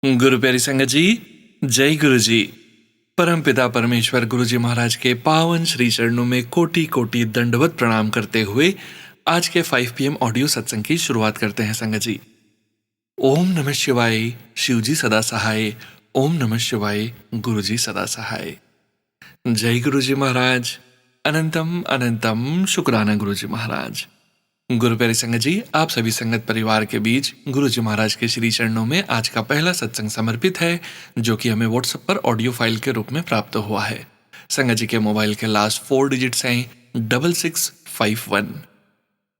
गुरु प्यारी संगत जी, जय गुरु जी। परम पिता परमेश्वर गुरु जी महाराज के पावन श्री चरणों में कोटि कोटि दंडवत प्रणाम करते हुए आज के 5 PM ऑडियो सत्संग की शुरुआत करते हैं संगत जी। ओम नमः शिवाय, शिव जी सदा सहाय। ओम नमः शिवाय, गुरु जी सदा सहाय। जय गुरु जी महाराज। अनंतम अनंतम शुक्राना गुरु जी महाराज। गुरु प्यारी संगत जी, आप सभी संगत परिवार के बीच गुरु जी महाराज के श्री चरणों में आज का पहला सत्संग समर्पित है, जो कि हमें व्हाट्सएप पर ऑडियो फाइल के रूप में प्राप्त हुआ है। संगत जी के मोबाइल के लास्ट 4 डिजिट्स हैं 6651।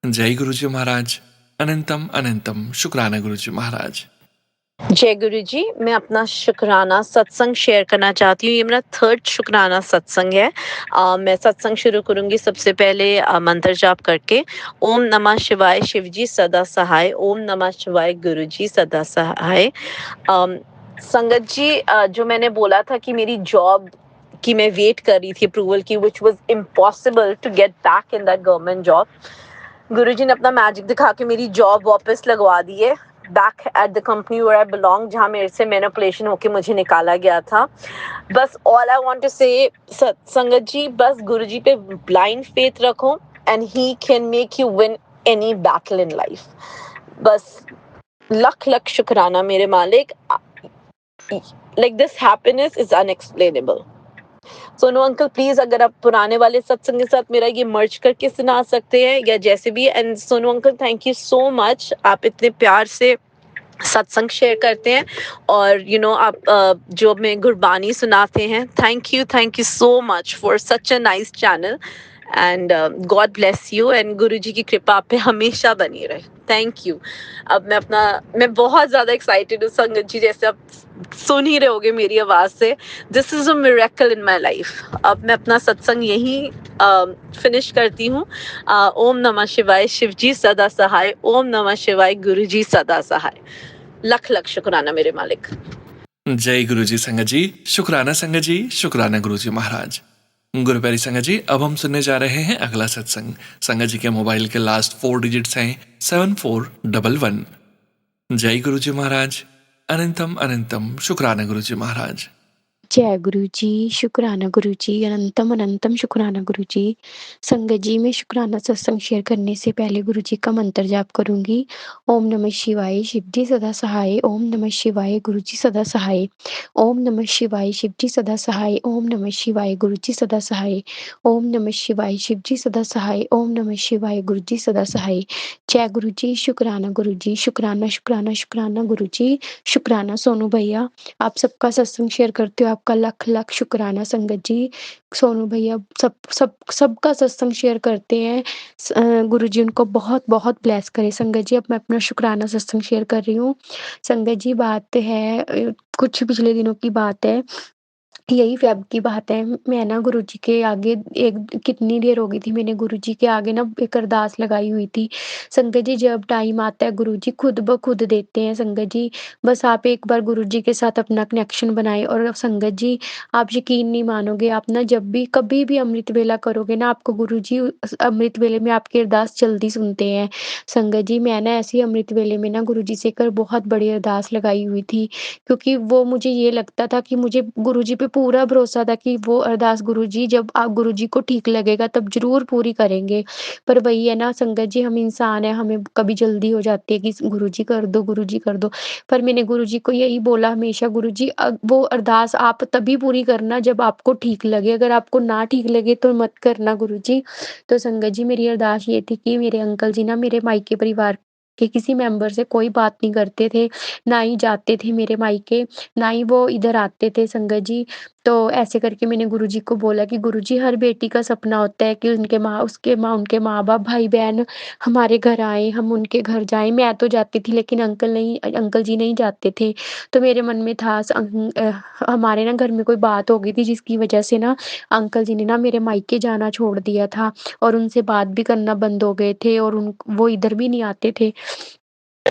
जय गुरु जी महाराज। अनंतम अनंतम शुक्राना गुरु जी महाराज। जय गुरु जी। मैं अपना शुक्राना सत्संग शेयर करना चाहती हूँ। ये मेरा 3rd शुक्राना सत्संग है। मैं सत्संग शुरू करूंगी सबसे पहले मंत्र जाप करके। ओम नमः शिवाय, शिव जी सदा सहाय। ओम नमः शिवाय, गुरु जी सदा सहाय। संगत जी, जो मैंने बोला था कि मेरी जॉब की मैं वेट कर रही थी अप्रूवल की, which was impossible to get back in that government job, Guruji ने अपना मैजिक दिखा के मेरी जॉब वापस लगवा दी है, back at the company where I belong, जहाँ मेरे से मैनिपुलेशन होके मुझे निकाला गया था। बस ऑल आई वांट टू से संगत जी, बस गुरुजी पे ब्लाइंड फेथ रखो and he can make you win any battle in life. बस लख लख शुक्राना मेरे मालिक। Like this happiness is unexplainable. Sonu uncle please, अगर आप पुराने वाले सत्संग के साथ मेरा ये मर्ज करके सुना सकते हैं या जैसे भी। And Sonu uncle, thank you so much, आप इतने प्यार से सत्संग शेयर करते हैं और आप जो हमें गुरबानी सुनाते हैं। Thank you so much for such a nice channel and God bless you and गुरु जी की कृपा आप पे हमेशा बनी रहे। Thank you. अब मैं बहुत ज़्यादा एक्साइटेड हूँ संगत जी, जैसे आप सुन ही रहे होगे मेरी आवाज़ से। This is a miracle in my life. अब मैं अपना सत्संग यहीं फिनिश करती हूँ। ओम नमः शिवाय, शिव जी सदा सहाय। ओम नमः शिवाय, गुरु जी सदा सहाय। लख लख शुक्राना मेरे मालिक। जय गुरु जी संगत जी, शुक्राना संगत जी, शुक्राना गुरु जी महाराज। गुरु प्यारी संगत जी, अब हम सुनने जा रहे हैं अगला सत्संग। संगत जी के मोबाइल के लास्ट 4 डिजिट्स हैं 7411। जय गुरु जी महाराज। अनंतम अनंतम शुक्राना गुरु जी महाराज। जय गुरु जी, शुक्राना गुरु जी, अनंतम अनंतम शुक्राना गुरु जी। संगत जी, मैं शुक्राना सत्संग शेयर करने से पहले गुरु जी का मंत्र जाप करूंगी। ओम नमः शिवाय, शिव जी सदा सहाय। ओम नमः शिवाय, गुरु जी सदा सहाय। ओम नमः शिवाय, शिव जी सदा सहाय। ओम नमः शिवाय, गुरु जी सदा सहाय। ओम नमः शिवाय, शिव जी सदा सहाय। ओम नमः शिवाय, गुरु जी सदा सहाय। जय गुरु जी, शुक्राना गुरु जी, शुक्राना शुक्राना शुक्राना गुरु जी, शुक्राना सोनू भैया। आप सबका सत्संग शेयर करते हो, आपका लख लख शुक्राना संगत जी। सोनू भैया सबका सत्संग शेयर करते हैं। गुरु जी उनको बहुत बहुत ब्लेस करे। संगत जी, अब मैं अपना शुक्राना सत्संग शेयर कर रही हूँ। संगत जी, बात है कुछ पिछले दिनों की बात है, यही फ़ेब की बात है। मैं ना गुरुजी के आगे एक कितनी देर हो गई थी, मैंने गुरुजी के आगे ना एक अरदास लगाई हुई थी। संगत जी, जब टाइम आता है गुरुजी खुद ब खुद देते हैं संगत जी। बस आप एक बार गुरुजी के साथ अपना कनेक्शन बनाएँ और संगत जी, आप यकीन नहीं मानोगे, आप ना जब भी कभी भी अमृत वेला करोगे ना, आपको गुरुजी अमृत वेले में आपकी अरदास जल्दी सुनते हैं। संगत जी, मैं ना ऐसे ही अमृत वेले में ना गुरुजी से एक बहुत बड़ी अरदास लगाई हुई थी, क्योंकि वो मुझे ये लगता था कि मुझे गुरुजी पे पूरा भरोसा था कि वो अरदास गुरुजी जब गुरुजी को ठीक लगेगा तब ज़रूर पूरी करेंगे। पर वही है ना संगत जी, हम इंसान हैं, हमें कभी जल्दी हो जाती है कि गुरुजी कर दो, गुरुजी कर दो। पर मैंने गुरुजी को यही बोला हमेशा, गुरुजी वो अरदास आप तभी पूरी करना जब आपको ठीक लगे, अगर आपको ना ठीक लगे तो मत करना गुरुजी। तो संगत जी, मेरी अरदास ये थी कि मेरे अंकल जी ना मेरे मायके परिवार के किसी मेंबर से कोई बात नहीं करते थे, ना ही जाते थे मेरे मायके, ना ही वो इधर आते थे संगत जी। तो ऐसे करके मैंने गुरुजी को बोला कि गुरुजी, हर बेटी का सपना होता है कि उनके माँ-बाप, भाई-बहन हमारे घर आएँ, हम उनके घर जाएँ। मैं तो जाती थी लेकिन अंकल जी नहीं जाते थे। तो मेरे मन में था हमारे ना घर में कोई बात हो गई थी जिसकी वजह से ना अंकल जी ने ना मेरे मायके जाना छोड़ दिया था और उनसे बात भी करना बंद हो गए थे और वो इधर भी नहीं आते थे।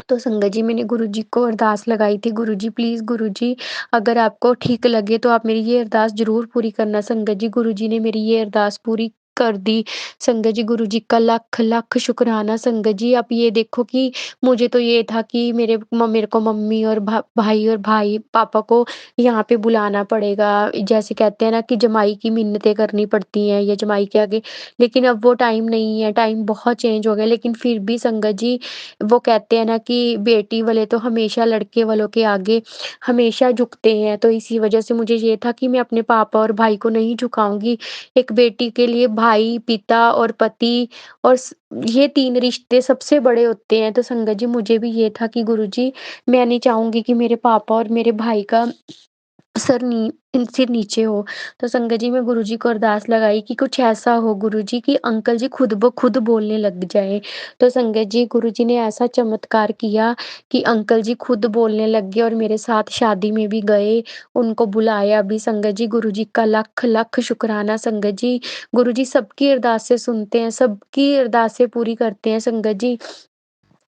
तो संगत जी, मैंने गुरुजी को अरदास लगाई थी, गुरुजी प्लीज़ गुरुजी, अगर आपको ठीक लगे तो आप मेरी ये अरदास ज़रूर पूरी करना। संगत जी, गुरुजी ने मेरी ये अरदास पूरी कर दी। संगत जी गुरुजी का लख लख शुक्राना। संगत जी आप ये देखो कि मुझे तो ये था कि मेरे को मम्मी और भाई पापा को यहाँ पे बुलाना पड़ेगा। जैसे कहते हैं ना कि जमाई की मिन्नतें करनी पड़ती हैं या जमाई के आगे, लेकिन अब वो टाइम नहीं है, टाइम बहुत चेंज हो गया। लेकिन फिर भी संगत जी वो कहते हैं ना कि बेटी वाले तो हमेशा लड़के वालों के आगे हमेशा झुकते हैं। तो इसी वजह से मुझे ये था कि मैं अपने पापा और भाई को नहीं झुकाऊँगी। एक बेटी के लिए भाई, पिता और पति और ये 3 रिश्ते सबसे बड़े होते हैं। तो संगत जी मुझे भी ये था कि गुरुजी मैं नहीं चाहूँगी कि मेरे पापा और मेरे भाई का सिर नीचे हो। तो संगत जी मैं गुरुजी को अरदास लगाई कि कुछ ऐसा हो गुरुजी कि अंकल जी खुद ब खुद बोलने लग जाएँ। तो संगत जी गुरुजी ने ऐसा चमत्कार किया कि अंकल जी खुद बोलने लग गए और मेरे साथ शादी में भी गए, उनको बुलाया भी। संगत जी गुरुजी का लख लख शुक्राना। संगत जी गुरुजी सबकी अरदासें सुनते हैं, सबकी अरदासें पूरी करते हैं संगत जी।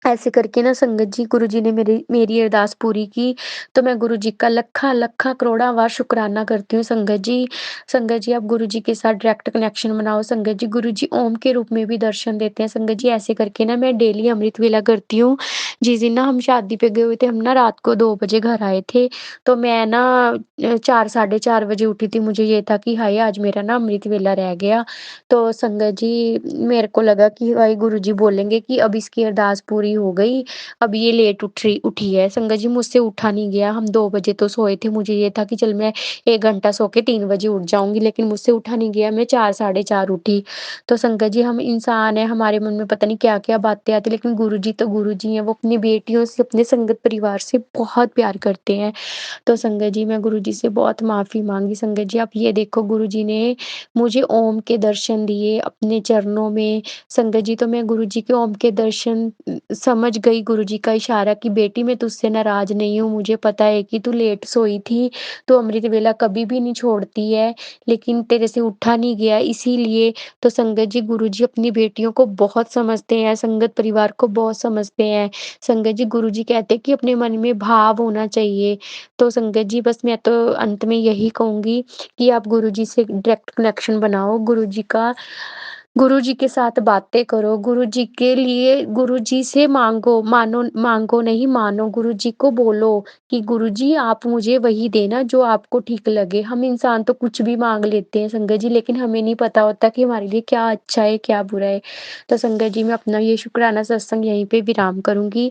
ऐसे करके ना संगत जी गुरुजी ने मेरी अरदास पूरी की। तो मैं गुरुजी का लखा लखा करोड़ां-वार शुक्राना करती हूँ संगत जी। संगत जी आप गुरुजी के साथ डायरेक्ट कनेक्शन बनाओ संगत जी। गुरुजी ओम के रूप में भी दर्शन देते हैं संगत जी। ऐसे करके ना मैं डेली अमृत वेला करती हूँ। जिस दिन ना हम शादी पे गए हुए थे, हम ना रात को 2 बजे घर आए थे। तो मैं ना 4 साढ़े 4 बजे उठी थी। मुझे ये था कि हाय आज मेरा ना अमृत वेला रह गया। तो संगत जी मेरे को लगा कि भाई गुरुजी बोलेंगे कि अब इसकी अरदास पूरी हो गई, अब ये लेट उठी है। संगत जी मुझसे उठा नहीं गया, हम 2 बजे तो सोए थे, मुझे ये था कि चल मैं 1 घंटा सो के 3 बजे उठ जाऊँगी, लेकिन मुझसे उठा नहीं गया, मैं 4 साढ़े 4 उठी। तो संगत जी हम इंसान हैं, हमारे मन में पता नहीं क्या-क्या बातें आती हैं, लेकिन गुरुजी तो गुरुजी हैं, वो अपनी बेटियों से, अपने संगत परिवार से बहुत प्यार करते हैं। तो संगत जी मैं गुरुजी से बहुत माफ़ी माँगी। संगत जी आप ये देखो गुरुजी ने मुझे ओम के दर्शन दिए अपने चरणों में। संगत जी तो मैं गुरुजी के ओम के दर्शन समझ गई गुरुजी का इशारा कि बेटी मैं तुझसे नाराज़ नहीं हूँ। मुझे पता है कि तू लेट सोई थी, तू अमृत वेला कभी भी नहीं छोड़ती है, लेकिन तेरे से उठा नहीं गया इसीलिए। तो संगत जी गुरुजी अपनी बेटियों को बहुत समझते हैं, संगत परिवार को बहुत समझते हैं। संगत जी गुरुजी कहते हैं कि अपने मन में भाव होना चाहिए। तो संगत जी बस मैं तो अंत में यही कहूँगी कि आप गुरुजी से डायरेक्ट कनेक्शन बनाओ, गुरुजी के साथ बातें करो, गुरुजी के लिए गुरुजी से माँगो नहीं मानो, गुरुजी को बोलो कि गुरुजी आप मुझे वही देना जो आपको ठीक लगे। हम इंसान तो कुछ भी माँग लेते हैं संगत जी, लेकिन हमें नहीं पता होता कि हमारे लिए क्या अच्छा है, क्या बुरा है। तो संगत जी मैं अपना ये शुक्राना सत्संग यहीं पे विराम करूँगी।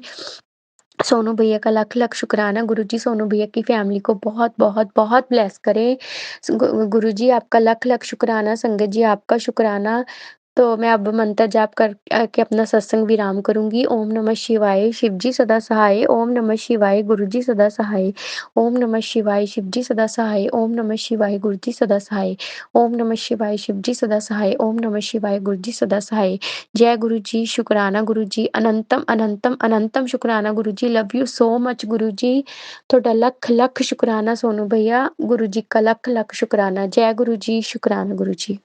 सोनू भैया का लख-लख शुक्राना। गुरुजी सोनू भैया की फैमिली को बहुत ब्लेस करें। गुरुजी आपका लख-लख शुक्राना। संगत जी आपका शुक्राना। तो मैं अब मंत्र जाप के अपना सत्संग विराम करूँगी। ओम नमः शिवाय, शिव जी सदा सहाय। ओम नमः शिवाय, गुरु जी सदा सहाय। ओम नमः शिवाय, शिव जी सदा सहाय। ओम नमः शिवाय, गुरु जी सदा सहाय। ओम नमः शिवाय, शिव जी सदा सहाय। ओम नमः शिवाय, गुरु जी सदा सहाय। जय गुरु जी, शुक्राना गुरु जी, अनंतम अनंतम अनंतम शुक्राना गुरु जी। लव यू सो मच गुरु जी। ਤੁਹਾਡਾ ਲੱਖ ਲੱਖ ਸ਼ੁਕਰਾਨਾ ਸੋਨੂ ਭਈਆ। गुरु जी का लख लख शुक्राना। जय गुरु जी, शुक्राना गुरु जी।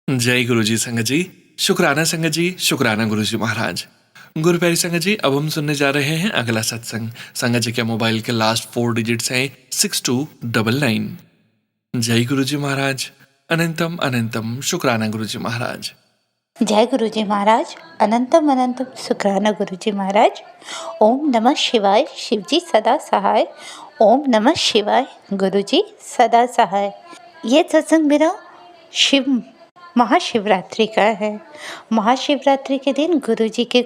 जय गुरु जी संगत जी, शुक्राना संगत जी, शुक्राना गुरु जी महाराज। गुरु प्यारी संगत जी, अब हम सुनने जा रहे हैं अगला सत्संग। संगत जी के मोबाइल के लास्ट 4 डिजिट्स हैं 6299। जय गुरु जी महाराज, अनंतम अनंतम शुक्राना गुरु जी महाराज। जय गुरु जी महाराज, अनंतम अनंतम शुक्राना गुरु जी महाराज। ओम नमः शिवाय, शिव जी सदा सहाय। ओम नमः शिवाय, गुरु जी सदा सहाय। ये सत्संग मेरा महाशिवरात्रि का है। महाशिवरात्रि के दिन गुरु जी के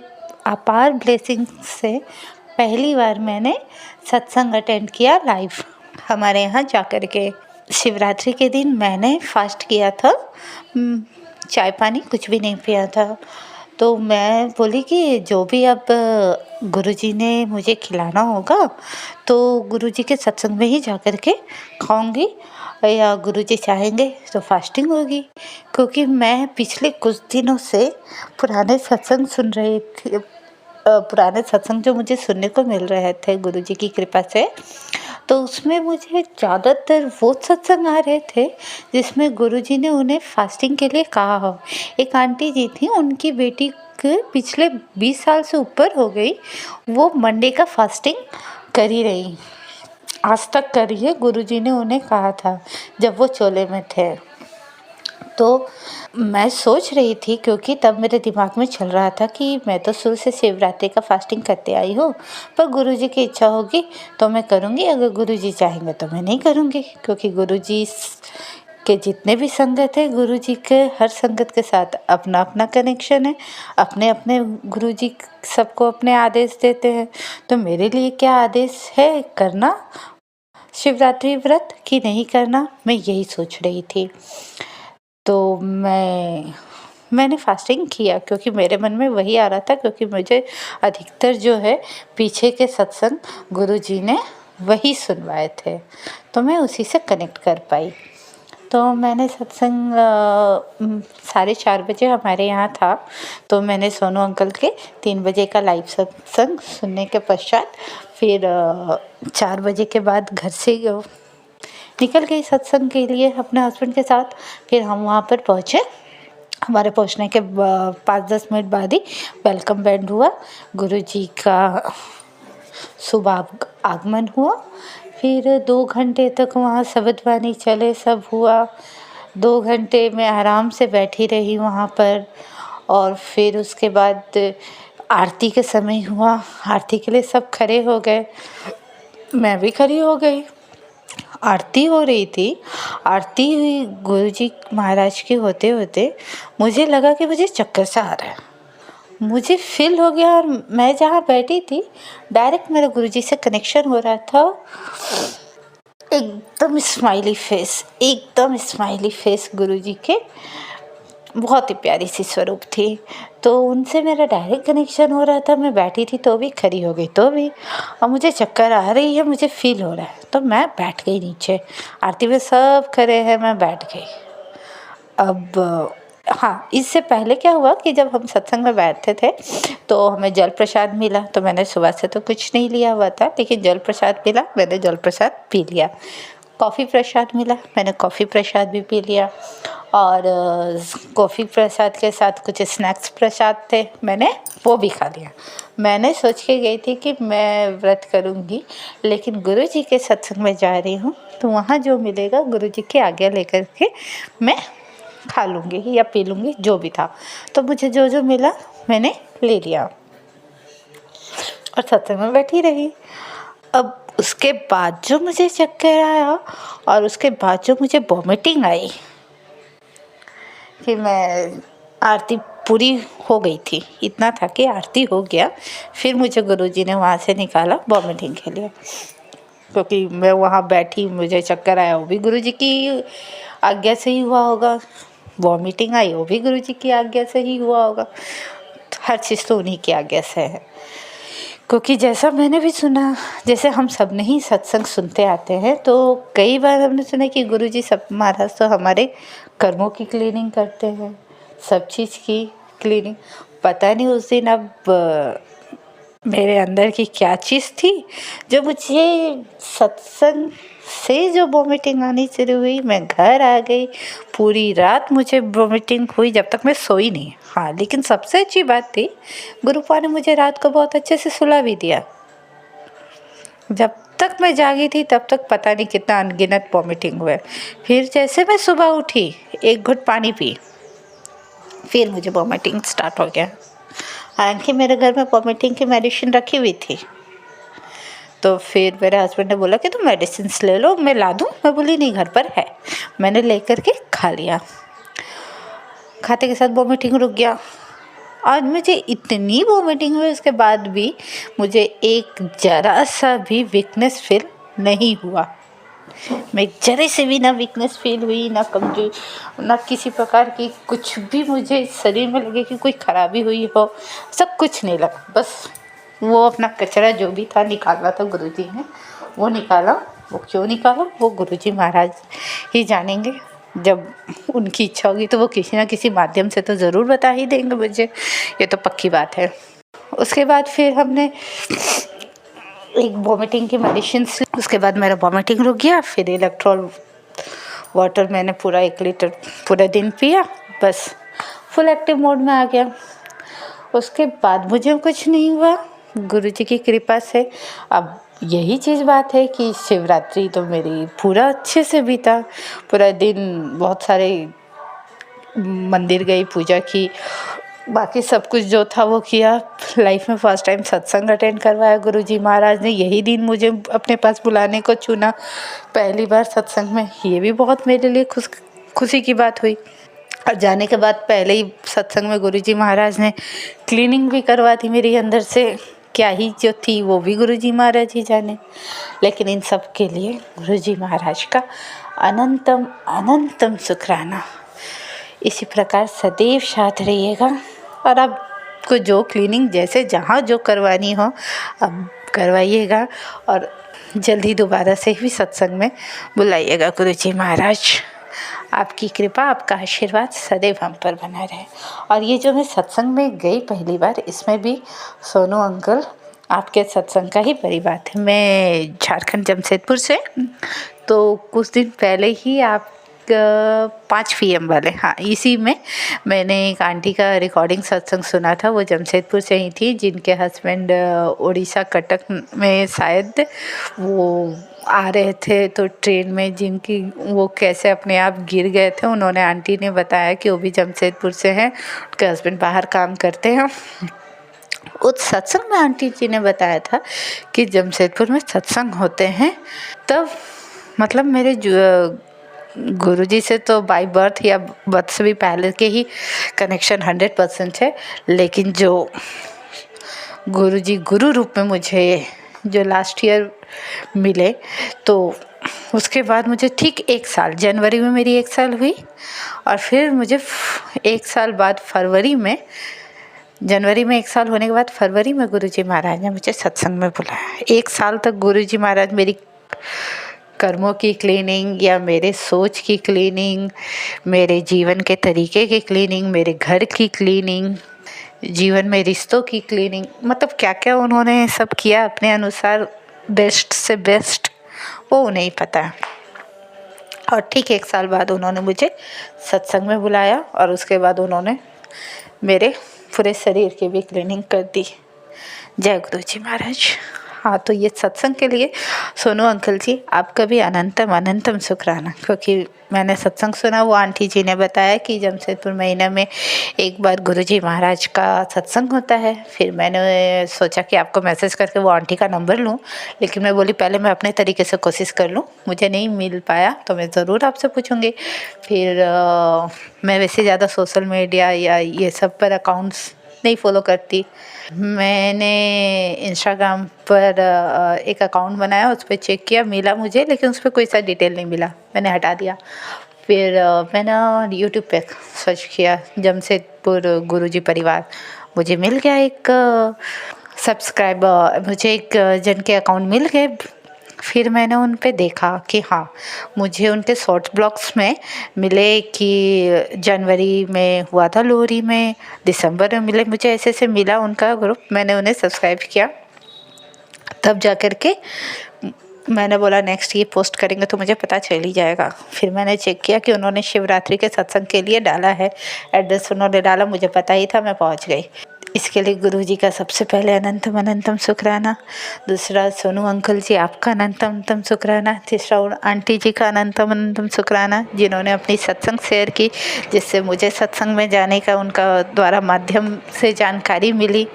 अपार ब्लेसिंग से पहली बार मैंने सत्संग अटेंड किया लाइव हमारे यहाँ जाकर के। शिवरात्रि के दिन मैंने फास्ट किया था, चाय पानी कुछ भी नहीं पिया था। तो मैं बोली कि जो भी अब गुरुजी ने मुझे खिलाना होगा तो गुरुजी के सत्संग में ही जाकर के खाऊंगी, या गुरुजी चाहेंगे तो फास्टिंग होगी। क्योंकि मैं पिछले कुछ दिनों से पुराने सत्संग सुन रही थी, पुराने सत्संग जो मुझे सुनने को मिल रहे थे गुरुजी की कृपा से, तो उसमें मुझे ज़्यादातर वो सत्संग आ रहे थे जिसमें गुरुजी ने उन्हें फास्टिंग के लिए कहा हो। एक आंटी जी थी, उनकी बेटी के पिछले 20 साल से ऊपर हो गई, वो मंडे का फास्टिंग कर ही रही, आज तक कर रही है। गुरुजी ने उन्हें कहा था जब वो चोले में थे। तो मैं सोच रही थी, क्योंकि तब मेरे दिमाग में चल रहा था कि मैं तो शुरू से शिवरात्रि का फास्टिंग करते आई हूँ, पर गुरुजी की इच्छा होगी तो मैं करूँगी, अगर गुरुजी चाहेंगे तो मैं नहीं करूँगी, क्योंकि गुरुजी के जितने भी संगत है, गुरुजी के हर संगत के साथ अपना अपना कनेक्शन है, अपने अपने गुरुजी सबको अपने आदेश देते हैं। तो मेरे लिए क्या आदेश है करना शिवरात्रि व्रत कि नहीं करना, मैं यही सोच रही थी। तो मैंने फास्टिंग किया, क्योंकि मेरे मन में वही आ रहा था, क्योंकि मुझे अधिकतर जो है पीछे के सत्संग गुरुजी ने वही सुनवाए थे, तो मैं उसी से कनेक्ट कर पाई। तो मैंने सत्संग 4:30 बजे हमारे यहाँ था, तो मैंने सोनू अंकल के 3 बजे का लाइव सत्संग सुनने के पश्चात फिर 4 बजे के बाद घर से निकल गई सत्संग के लिए अपने हस्बैंड के साथ। फिर हम वहाँ पर पहुँचे, हमारे पहुँचने के 5-10 मिनट बाद ही वेलकम बैंड हुआ, गुरुजी का शुभ आगमन हुआ। फिर 2 घंटे तक वहाँ शबद वाणी चले, सब हुआ। 2 घंटे मैं आराम से बैठी रही वहाँ पर, और फिर उसके बाद आरती के समय हुआ। आरती के लिए सब खड़े हो गए, मैं भी खड़ी हो गई। आरती हो रही थी, आरती हुई गुरुजी महाराज की होते होते मुझे लगा कि मुझे चक्कर सा आ रहा है, मुझे फील हो गया। और मैं जहाँ बैठी थी डायरेक्ट मेरे गुरुजी से कनेक्शन हो रहा था। एकदम स्माइली फेस गुरुजी के, बहुत ही प्यारी सी स्वरूप थी। तो उनसे मेरा डायरेक्ट कनेक्शन हो रहा था। मैं बैठी थी तो भी, खड़ी हो गई तो भी, और मुझे चक्कर आ रही है, मुझे फील हो रहा है, तो मैं बैठ गई नीचे। आरती में सब खड़े हैं, मैं बैठ गई। अब हाँ, इससे पहले क्या हुआ कि जब हम सत्संग में बैठते थे तो हमें जल प्रसाद मिला, तो मैंने सुबह से तो कुछ नहीं लिया हुआ था, लेकिन जल प्रसाद मिला, मैंने जल प्रसाद पी लिया। कॉफ़ी प्रसाद मिला, मैंने कॉफ़ी प्रसाद भी पी लिया। और कॉफ़ी प्रसाद के साथ कुछ स्नैक्स प्रसाद थे, मैंने वो भी खा लिया। मैंने सोच के गई थी कि मैं व्रत करूँगी, लेकिन गुरुजी के सत्संग में जा रही हूँ, तो वहाँ जो मिलेगा गुरुजी की आज्ञा लेकर के मैं खा लूँगी या पी लूँगी, जो भी था। तो मुझे जो जो मिला मैंने ले लिया और सत्संग में बैठी रही। अब उसके बाद जो मुझे चक्कर आया और उसके बाद जो मुझे वॉमिटिंग आई, कि मैं आरती पूरी हो गई थी, इतना था कि आरती हो गया, फिर मुझे गुरुजी ने वहाँ से निकाला वॉमिटिंग के लिए, क्योंकि मैं वहाँ बैठी, मुझे चक्कर आया, वो भी गुरुजी की आज्ञा से ही हुआ होगा। वॉमिटिंग आई, वो भी गुरुजी की आज्ञा से ही हुआ होगा। हर चीज़ तो उन्हीं की आज्ञा से है, क्योंकि जैसा मैंने भी सुना, जैसे हम सब ने ही सत्संग सुनते आते हैं, तो कई बार हमने सुना कि गुरुजी सब महाराज तो हमारे कर्मों की क्लीनिंग करते हैं, सब चीज़ की क्लीनिंग। पता नहीं उस दिन अब मेरे अंदर की क्या चीज़ थी, जो मुझे सत्संग से जो वॉमिटिंग आनी शुरू हुई। मैं घर आ गई, पूरी रात मुझे वॉमिटिंग हुई, जब तक मैं सोई नहीं। हाँ, लेकिन सबसे अच्छी बात थी, गुरुपा ने मुझे रात को बहुत अच्छे से सुला भी दिया। जब तक मैं जागी थी तब तक पता नहीं कितना अनगिनत वॉमिटिंग हुए। फिर जैसे मैं सुबह उठी, एक घुट पानी पी, फिर मुझे वॉमिटिंग स्टार्ट हो गया। हालांकि मेरे घर में वॉमिटिंग की मेडिसिन रखी हुई थी। तो फिर मेरे हस्बैंड ने बोला कि तुम मेडिसिन ले लो, मैं ला दूँ। मैं बोली नहीं, घर पर है। मैंने ले करके खा लिया, खाते के साथ वॉमिटिंग रुक गया। आज मुझे इतनी वॉमिटिंग हुई, उसके बाद भी मुझे एक ज़रा सा भी वीकनेस फील नहीं हुआ। मैं जरे से भी ना वीकनेस फील हुई, ना कमजोर, ना किसी प्रकार की कुछ भी मुझे शरीर में लगे कि कोई खराबी हुई हो, सब कुछ नहीं लगा। बस वो अपना कचरा जो भी था निकाला था गुरुजी ने, वो निकाला। वो क्यों निकाला वो गुरुजी महाराज ही जानेंगे। जब उनकी इच्छा होगी तो वो किसी ना किसी माध्यम से तो ज़रूर बता ही देंगे मुझे, ये तो पक्की बात है। उसके बाद फिर हमने एक वॉमिटिंग की मेडिसिन ली, उसके बाद मेरा वॉमिटिंग रुक गया। फिर इलेक्ट्रोल वाटर मैंने पूरा 1 लीटर पूरा दिन पिया, बस फुल एक्टिव मोड में आ गया। उसके बाद मुझे कुछ नहीं हुआ गुरुजी की कृपा से। अब यही चीज़ बात है कि शिवरात्रि तो मेरी पूरा अच्छे से बीता, पूरा दिन बहुत सारे मंदिर गई, पूजा की, बाकी सब कुछ जो था वो किया। लाइफ में फर्स्ट टाइम सत्संग अटेंड करवाया गुरुजी महाराज ने। यही दिन मुझे अपने पास बुलाने को चुना पहली बार सत्संग में। ये भी बहुत मेरे लिए खुशी की बात हुई। और जाने के बाद पहले ही सत्संग में गुरुजी महाराज ने क्लीनिंग भी करवा दी मेरी अंदर से। क्या ही जो थी वो भी गुरुजी महाराज ही जाने। लेकिन इन सब के लिए गुरुजी महाराज का अनंतम अनंतम शुक्राना। इसी प्रकार सदैव साथ रहिएगा और आपको जो क्लीनिंग जैसे जहाँ जो करवानी हो अब करवाइएगा और जल्दी दोबारा से भी सत्संग में बुलाइएगा गुरुजी महाराज। आपकी कृपा, आपका आशीर्वाद सदैव हम पर बना रहे। और ये जो मैं सत्संग में गई पहली बार, इसमें भी सोनू अंकल आपके सत्संग का ही परिवार थे। मैं झारखंड जमशेदपुर से, तो कुछ दिन पहले ही आप 5 PM वाले, हाँ, इसी में मैंने एक आंटी का रिकॉर्डिंग सत्संग सुना था। वो जमशेदपुर से ही थी, जिनके हस्बैंड उड़ीसा कटक में शायद वो आ रहे थे, तो ट्रेन में जिनकी वो कैसे अपने आप गिर गए थे। उन्होंने, आंटी ने बताया कि वो भी जमशेदपुर से हैं, उनके हस्बैंड बाहर काम करते हैं। उस सत्संग में आंटी जी ने बताया था कि जमशेदपुर में सत्संग होते हैं। तब मतलब मेरे गुरुजी से तो बाय बर्थ या बर्थ से भी पहले के ही कनेक्शन 100% है। लेकिन जो गुरुजी गुरु रूप में मुझे जो लास्ट ईयर मिले, तो उसके बाद मुझे ठीक 1 साल, जनवरी में मेरी 1 साल हुई और फिर मुझे 1 साल बाद जनवरी में 1 साल होने के बाद फरवरी में गुरुजी महाराज ने मुझे सत्संग में बुलाया। 1 साल तक गुरुजी महाराज मेरी कर्मों की क्लीनिंग या मेरे सोच की क्लीनिंग, मेरे जीवन के तरीके की क्लीनिंग, मेरे घर की क्लीनिंग, जीवन में रिश्तों की क्लीनिंग, मतलब क्या क्या उन्होंने सब किया अपने अनुसार, बेस्ट से बेस्ट, वो उन्हें ही पता है। और ठीक 1 साल बाद उन्होंने मुझे सत्संग में बुलाया और उसके बाद उन्होंने मेरे पूरे शरीर की भी क्लीनिंग कर दी। जय गुरुजी महाराज। हाँ, तो ये सत्संग के लिए सोनू अंकल जी आपका भी अनंतम अनंतम शुक्राना। क्योंकि मैंने सत्संग सुना, वो आंटी जी ने बताया कि जमशेदपुर महीना में एक बार गुरुजी महाराज का सत्संग होता है। फिर मैंने सोचा कि आपको मैसेज करके वो आंटी का नंबर लूँ, लेकिन मैं बोली पहले मैं अपने तरीके से कोशिश कर लूँ, मुझे नहीं मिल पाया तो मैं ज़रूर आपसे पूछूँगी। फिर मैं वैसे ज़्यादा सोशल मीडिया या ये सब पर अकाउंट्स नहीं फॉलो करती। मैंने इंस्टाग्राम पर एक अकाउंट बनाया, उस पर चेक किया, मिला मुझे, लेकिन उस पर कोई सा डिटेल नहीं मिला, मैंने हटा दिया। फिर मैंने यूट्यूब पे सर्च किया जमशेदपुर गुरुजी परिवार, मुझे मिल गया एक सब्सक्राइबर, मुझे एक जन के अकाउंट मिल गए। फिर मैंने उन पे देखा कि हाँ, मुझे उनके शॉर्ट ब्लॉग्स में मिले कि जनवरी में हुआ था लोहरी में, दिसंबर में मिले, मुझे ऐसे ऐसे मिला उनका ग्रुप। मैंने उन्हें सब्सक्राइब किया, तब जा कर के मैंने बोला नेक्स्ट ये पोस्ट करेंगे तो मुझे पता चल ही जाएगा। फिर मैंने चेक किया कि उन्होंने शिवरात्रि के सत्संग के लिए डाला है, एड्रेस उन्होंने डाला, मुझे पता ही था, मैं पहुंच गई। इसके लिए गुरुजी का सबसे पहले अनंतम अनंतम शुक्राना। दूसरा सोनू अंकल जी आपका अनंतम अनंतम शुक्राना। तीसरा आंटी जी का अनंतम अनंतम शुक्राना, जिन्होंने अपनी सत्संग शेयर की, जिससे मुझे सत्संग में जाने का उनका द्वारा माध्यम से जानकारी मिली।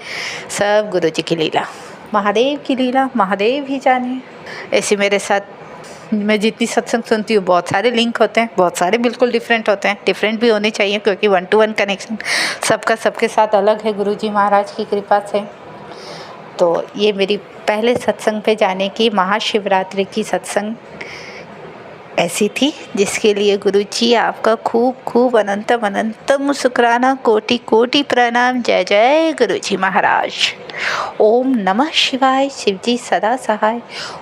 सब गुरुजी की लीला, महादेव की लीला, महादेव ही जाने। ऐसे मेरे साथ मैं जितनी सत्संग सुनती हूँ, बहुत सारे लिंक होते हैं, बहुत सारे बिल्कुल डिफरेंट होते हैं, डिफरेंट भी होने चाहिए, क्योंकि 1-to-1 कनेक्शन सबका सबके साथ अलग है गुरुजी महाराज की कृपा से। तो ये मेरी पहले सत्संग पे जाने की, महाशिवरात्रि की सत्संग ऐसी थी, जिसके लिए गुरुजी आपका खूब खूब अनंतम अनंतम शुक्राना, कोटि कोटि प्रणाम। जय जय गुरुजी महाराज। ओम नमः शिवाय। शिवजी सदा सहाय।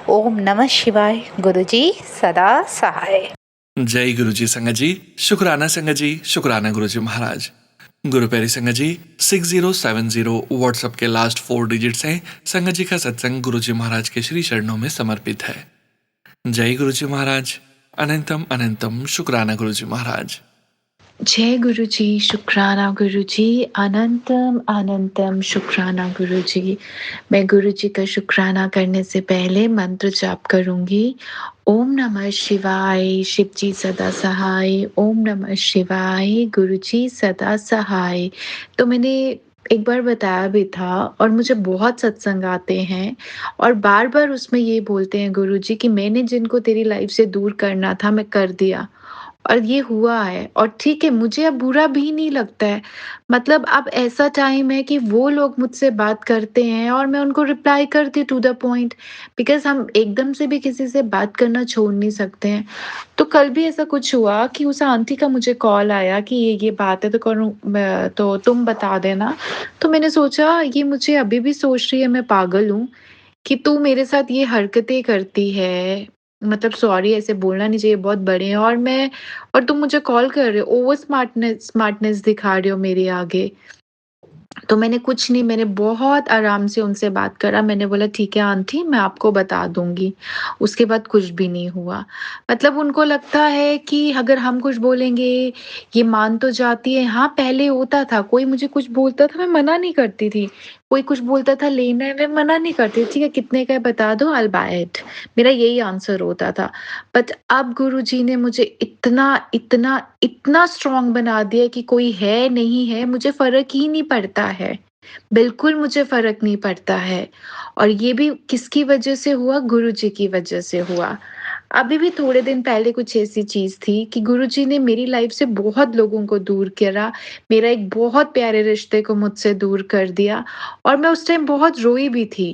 ओम नमः शिवाय। गुरुजी सदा सहाय। जय गुरुजी संगत जी, शुक्राना संगत जी, शुक्राना गुरुजी महाराज। गुरु प्यारी संगत जी, 6070 व्हाट्सएप के लास्ट 4 डिजिट्स हैं। संगत जी का सत्संग गुरुजी महाराज के श्री चरणों में समर्पित है। जय गुरुजी महाराज। अनंतम अनंतम शुक्राना गुरुजी महाराज। जय गुरुजी, शुक्राना गुरुजी, अनंतम अनंतम शुक्राना गुरुजी। मैं गुरुजी का शुक्राना करने से पहले मंत्र जाप करूँगी। ओम नमः शिवाय, शिव जी सदा सहाय। ओम नमः शिवाय, गुरुजी सदा सहाय। तो मैंने एक बार बताया भी था और मुझे बहुत सत्संग आते हैं और बार-बार उसमें ये बोलते हैं गुरुजी कि मैंने जिनको तेरी लाइफ से दूर करना था, मैं कर दिया। और ये हुआ है और ठीक है, मुझे अब बुरा भी नहीं लगता है। मतलब अब ऐसा टाइम है कि वो लोग मुझसे बात करते हैं और मैं उनको रिप्लाई करती हूँ टू द पॉइंट, बिकॉज़ हम एकदम से भी किसी से बात करना छोड़ नहीं सकते हैं। तो कल भी ऐसा कुछ हुआ कि उस आंटी का मुझे कॉल आया कि ये बात है तो करूँ मैं तो तुम बता देना। तो मैंने सोचा ये मुझे अभी भी सोच रही है मैं पागल हूँ कि तू मेरे साथ ये हरकतें करती है। मतलब सॉरी ऐसे बोलना नहीं चाहिए, बहुत बड़े हैं और तुम मुझे कॉल कर रहे हो, ओवर स्मार्टनेस दिखा रहे हो मेरे आगे। तो मैंने कुछ नहीं, मैंने बहुत आराम से उनसे बात करा। मैंने बोला ठीक है आंटी, मैं आपको बता दूँगी। उसके बाद कुछ भी नहीं हुआ। मतलब उनको लगता है कि अगर हम कुछ बोलेंगे, ये मान तो जाती है। हाँ, पहले होता था, कोई मुझे कुछ बोलता था, मैं मना नहीं करती थी। कोई कुछ बोलता था लेना है, मैं मना नहीं करती, ठीक है कितने का है बता दो, आई विल बाय इट। मेरा यही आंसर होता था। बट अब गुरुजी ने मुझे इतना स्ट्रॉन्ग बना दिया कि कोई है, नहीं है, मुझे फ़र्क ही नहीं पड़ता है। बिल्कुल मुझे फ़र्क नहीं पड़ता है और ये भी किसकी वज़ह से हुआ? गुरुजी की वज़ह से हुआ। अभी भी थोड़े दिन पहले कुछ ऐसी चीज़ थी कि गुरुजी ने मेरी लाइफ़ से बहुत लोगों को दूर करा। मेरा एक बहुत प्यारे रिश्ते को मुझसे दूर कर दिया और मैं उस टाइम बहुत रोई भी थी।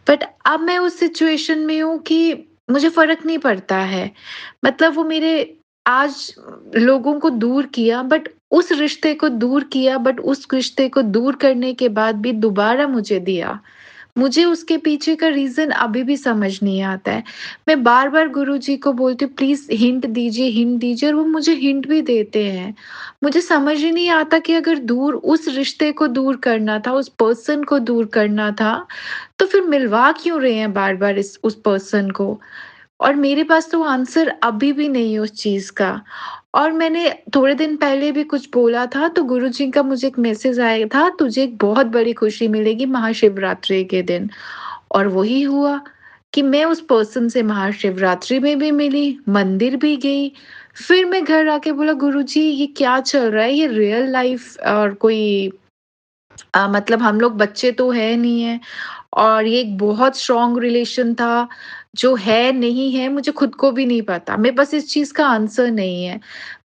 बट अब मैं उस सिचुएशन में हूँ कि मुझे फ़र्क नहीं पड़ता है। मतलब वो मेरे आज लोगों को दूर किया बट उस रिश्ते को दूर किया बट उस रिश्ते को दूर करने के बाद भी दोबारा मुझे दिया। मुझे उसके पीछे का रीज़न अभी भी समझ नहीं आता है। मैं बार-बार गुरुजी को बोलती हूँ प्लीज़ हिंट दीजिए और वो मुझे हिंट भी देते हैं। मुझे समझ ही नहीं आता कि अगर दूर उस रिश्ते को दूर करना था, उस पर्सन को दूर करना था, तो फिर मिलवा क्यों रहे हैं बार-बार इस उस पर्सन को? और मेरे पास तो आंसर अभी भी नहीं है उस चीज़ का। और मैंने थोड़े दिन पहले भी कुछ बोला था तो गुरुजी का मुझे एक मैसेज आया था, तुझे एक बहुत बड़ी खुशी मिलेगी महाशिवरात्रि के दिन। और वही हुआ कि मैं उस पर्सन से महाशिवरात्रि में भी मिली, मंदिर भी गई। फिर मैं घर आके बोला गुरुजी ये क्या चल रहा है? ये रियल लाइफ़ और कोई मतलब हम लोग बच्चे तो हैं नहीं हैं और ये एक बहुत स्ट्रॉन्ग रिलेशन था, जो है नहीं है मुझे खुद को भी नहीं पता। मेरे पास इस चीज़ का आंसर नहीं है।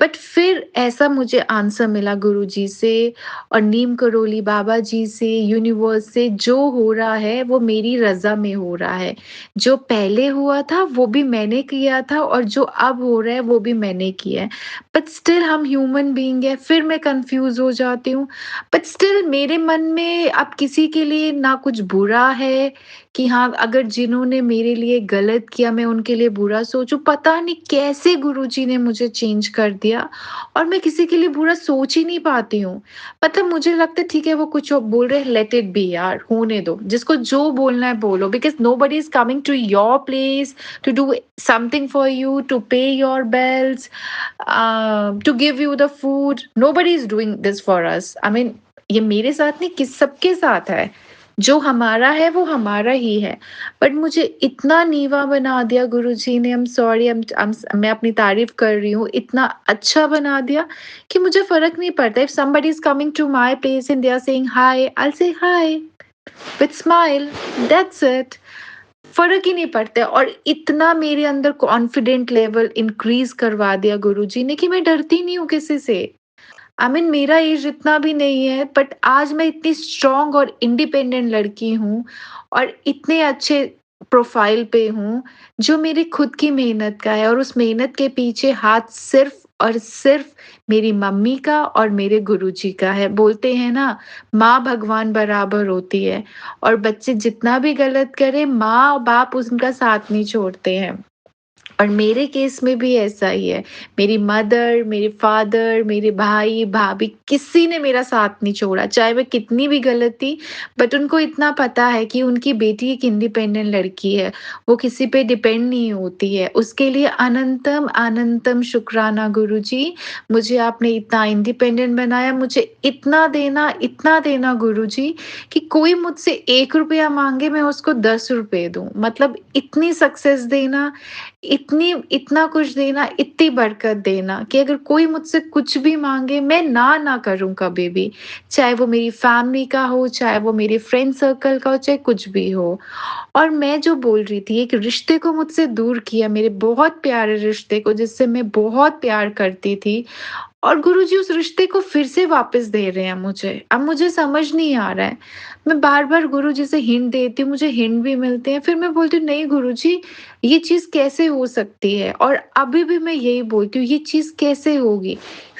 बट फिर ऐसा मुझे आंसर मिला गुरुजी से और नीम करोली बाबा जी से, यूनिवर्स से जो हो रहा है वो मेरी रज़ा में हो रहा है। जो पहले हुआ था वो भी मैंने किया था और जो अब हो रहा है वो भी मैंने किया है। बट स्टिल हम ह्यूमन बीइंग है, फिर मैं कन्फ्यूज़ हो जाती हूँ। बट स्टिल मेरे मन में अब किसी के लिए ना कुछ बुरा है कि हाँ, अगर जिन्होंने मेरे लिए गलत किया मैं उनके लिए बुरा सोचूँ। पता नहीं कैसे गुरुजी ने मुझे चेंज कर दिया और मैं किसी के लिए बुरा सोच ही नहीं पाती हूँ। मतलब मुझे लगता है ठीक है वो कुछ और बोल रहे हैं लेट इट बी यार, होने दो। जिसको जो बोलना है बोलो because nobody is coming to your place to do something for you, to pay your bills, to give you the food. Nobody is doing this for us. I mean, ये मेरे साथ नहीं किस सबके साथ है। जो हमारा है वो हमारा ही है। बट मुझे इतना नीवा बना दिया गुरुजी ने, आई एम सॉरी, मैं अपनी तारीफ़ कर रही हूँ, इतना अच्छा बना दिया कि मुझे फ़र्क नहीं पड़ता। If somebody is coming to my place and they are saying hi, I will say hi with smile, that's it. फ़र्क ही नहीं पड़ता और इतना मेरे अंदर कॉन्फिडेंट लेवल इंक्रीज़ करवा दिया गुरुजी ने कि मैं डरती नहीं हूँ किसी से। आई मीन मेरा एज इतना भी नहीं है बट आज मैं इतनी स्ट्रॉन्ग और इंडिपेंडेंट लड़की हूँ और इतने अच्छे प्रोफाइल पे हूँ जो मेरी खुद की मेहनत का है और उस मेहनत के पीछे हाथ सिर्फ और सिर्फ मेरी मम्मी का और मेरे गुरुजी का है। बोलते हैं ना माँ भगवान बराबर होती है और बच्चे जितना भी गलत करें माँ और बाप उनका साथ नहीं छोड़ते हैं। और मेरे केस में भी ऐसा ही है। मेरी मदर, मेरे फादर, मेरे भाई-भाभी किसी ने मेरा साथ नहीं छोड़ा, चाहे मैं कितनी भी गलत थी, बट उनको इतना पता है कि उनकी बेटी एक इंडिपेंडेंट लड़की है, वो किसी पे डिपेंड नहीं होती है। उसके लिए अनंतम, अनंतम शुक्राना गुरुजी, मुझे आपने इतना इंडिपेंडेंट बनाया, मुझे इतना देना गुरुजी कि कोई मुझसे ₹1 माँगे, मैं उसको ₹10 दूँ। मतलब इतनी सक्सेस देना, इतना कुछ देना, इतनी बरकत देना कि अगर कोई मुझसे कुछ भी माँगे, मैं ना करूँ कभी भी। चाहे वो मेरी फैमिली का हो, चाहे वो मेरे फ्रेंड सर्कल का हो, चाहे कुछ भी हो। और मैं जो बोल रही थी, एक रिश्ते को मुझसे दूर किया, मेरे बहुत प्यारे रिश्ते को जिससे मैं बहुत प्यार करती थी, और गुरुजी उस रिश्ते को फिर से वापस दे रहे हैं मुझे। अब मुझे समझ नहीं आ रहा है। मैं बार-बार गुरुजी से हिंट देती हूँ, मुझे हिंट भी मिलते हैं, फिर मैं बोलती हूँ नहीं गुरुजी, ये चीज़ कैसे हो सकती है? और अभी भी मैं यही बोलती हूँ, ये चीज़ कैसे होगी?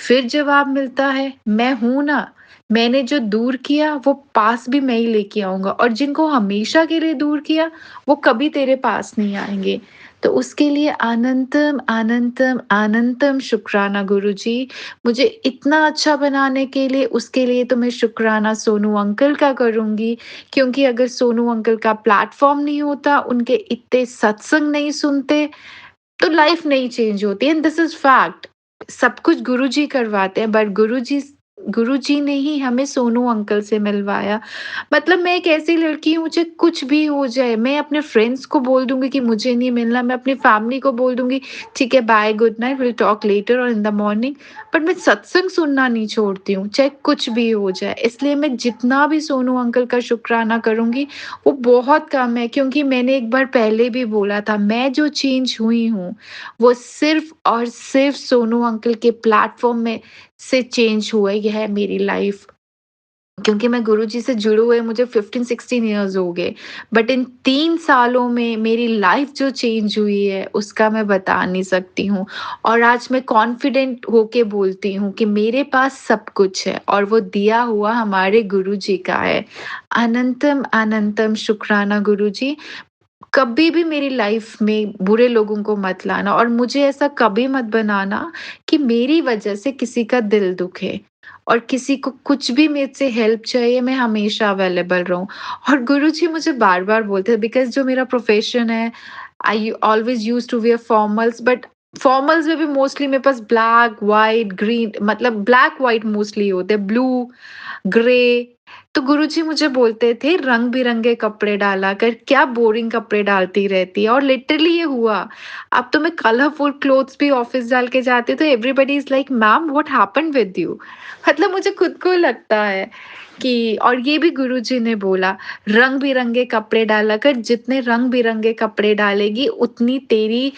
फिर जवाब मिलता है, मैं हूँ ना, मैंने जो दूर किया वो पास भी मैं ही लेके आऊँगा, और जिनको हमेशा के लिए दूर किया, वो कभी तेरे पास नहीं आएँगे। तो उसके लिए अनंतम, अनंतम, अनंतम शुक्राना गुरुजी। मुझे इतना अच्छा बनाने के लिए, उसके लिए तो मैं शुक्राना सोनू अंकल का करूँगी, क्योंकि अगर सोनू अंकल का प्लेटफ़ॉर्म नहीं होता, उनके इतने सत्संग नहीं सुनते, तो लाइफ़ नहीं चेंज होती, एंड दिस इज़ फैक्ट। सब कुछ गुरुजी करवाते हैं, बट गुरुजी ने ही हमें सोनू अंकल से मिलवाया। मतलब मैं एक ऐसी लड़की हूँ, मुझे कुछ भी हो जाए, मैं अपने फ्रेंड्स को बोल दूँगी कि मुझे नहीं मिलना, मैं अपनी फैमिली को बोल दूँगी, ठीक है bye, good night, will talk later और इन द मॉर्निंग। बट मैं सत्संग सुनना नहीं छोड़ती हूँ, चाहे कुछ भी हो जाए। इसलिए मैं जितना भी सोनू अंकल का शुक्राना करूँगी, वो बहुत कम है, क्योंकि मैंने एक बार पहले भी बोला था, मैं जो चेंज हुई हूँ, वो सिर्फ़ और सिर्फ़ सोनू अंकल के प्लेटफ़ॉर्म में से चेंज हुई है मेरी लाइफ़। क्योंकि मैं गुरुजी से जुड़े हुए मुझे 15-16 इयर्स हो गए। बट इन 3 सालों में मेरी लाइफ़ जो चेंज हुई है, उसका मैं बता नहीं सकती हूँ। और आज मैं कॉन्फिडेंट होके बोलती हूँ कि मेरे पास सब कुछ है, और वो दिया हुआ हमारे गुरुजी का है। अनंतम, अनंतम शुक्राना गुरुजी। कभी भी मेरी लाइफ़ में बुरे लोगों को मत लाना, और मुझे ऐसा कभी मत बनाना कि मेरी वजह से किसी का दिल दुखे, और किसी को कुछ भी मेरे से हेल्प चाहिए, मैं हमेशा अवेलेबल रहूँ। और गुरुजी मुझे बार-बार बोलते हैं, बिकॉज़ जो मेरा प्रोफ़ेशन है, I always used to wear formals, but formals में भी मोस्टली मेरे पास ब्लैक, व्हाइट, ग्रीन, मतलब ब्लैक व्हाइट मोस्टली होते हैं, ब्लू, ग्रे। तो गुरुजी मुझे बोलते थे, रंग-बिरंगे कपड़े डाला कर, क्या बोरिंग कपड़े डालती रहती है, और लिटरली ये हुआ। अब तो मैं कलरफुल क्लोथ्स भी ऑफ़िस डाल के जाती हूँ, तो everybody is like, ma'am what happened with you? मतलब मुझे खुद को लगता है कि, और ये भी गुरुजी ने बोला, रंग-बिरंगे कपड़े डाला कर, जितने रंग-बिरंगे कपड़े डालेगी, उतनी तेरी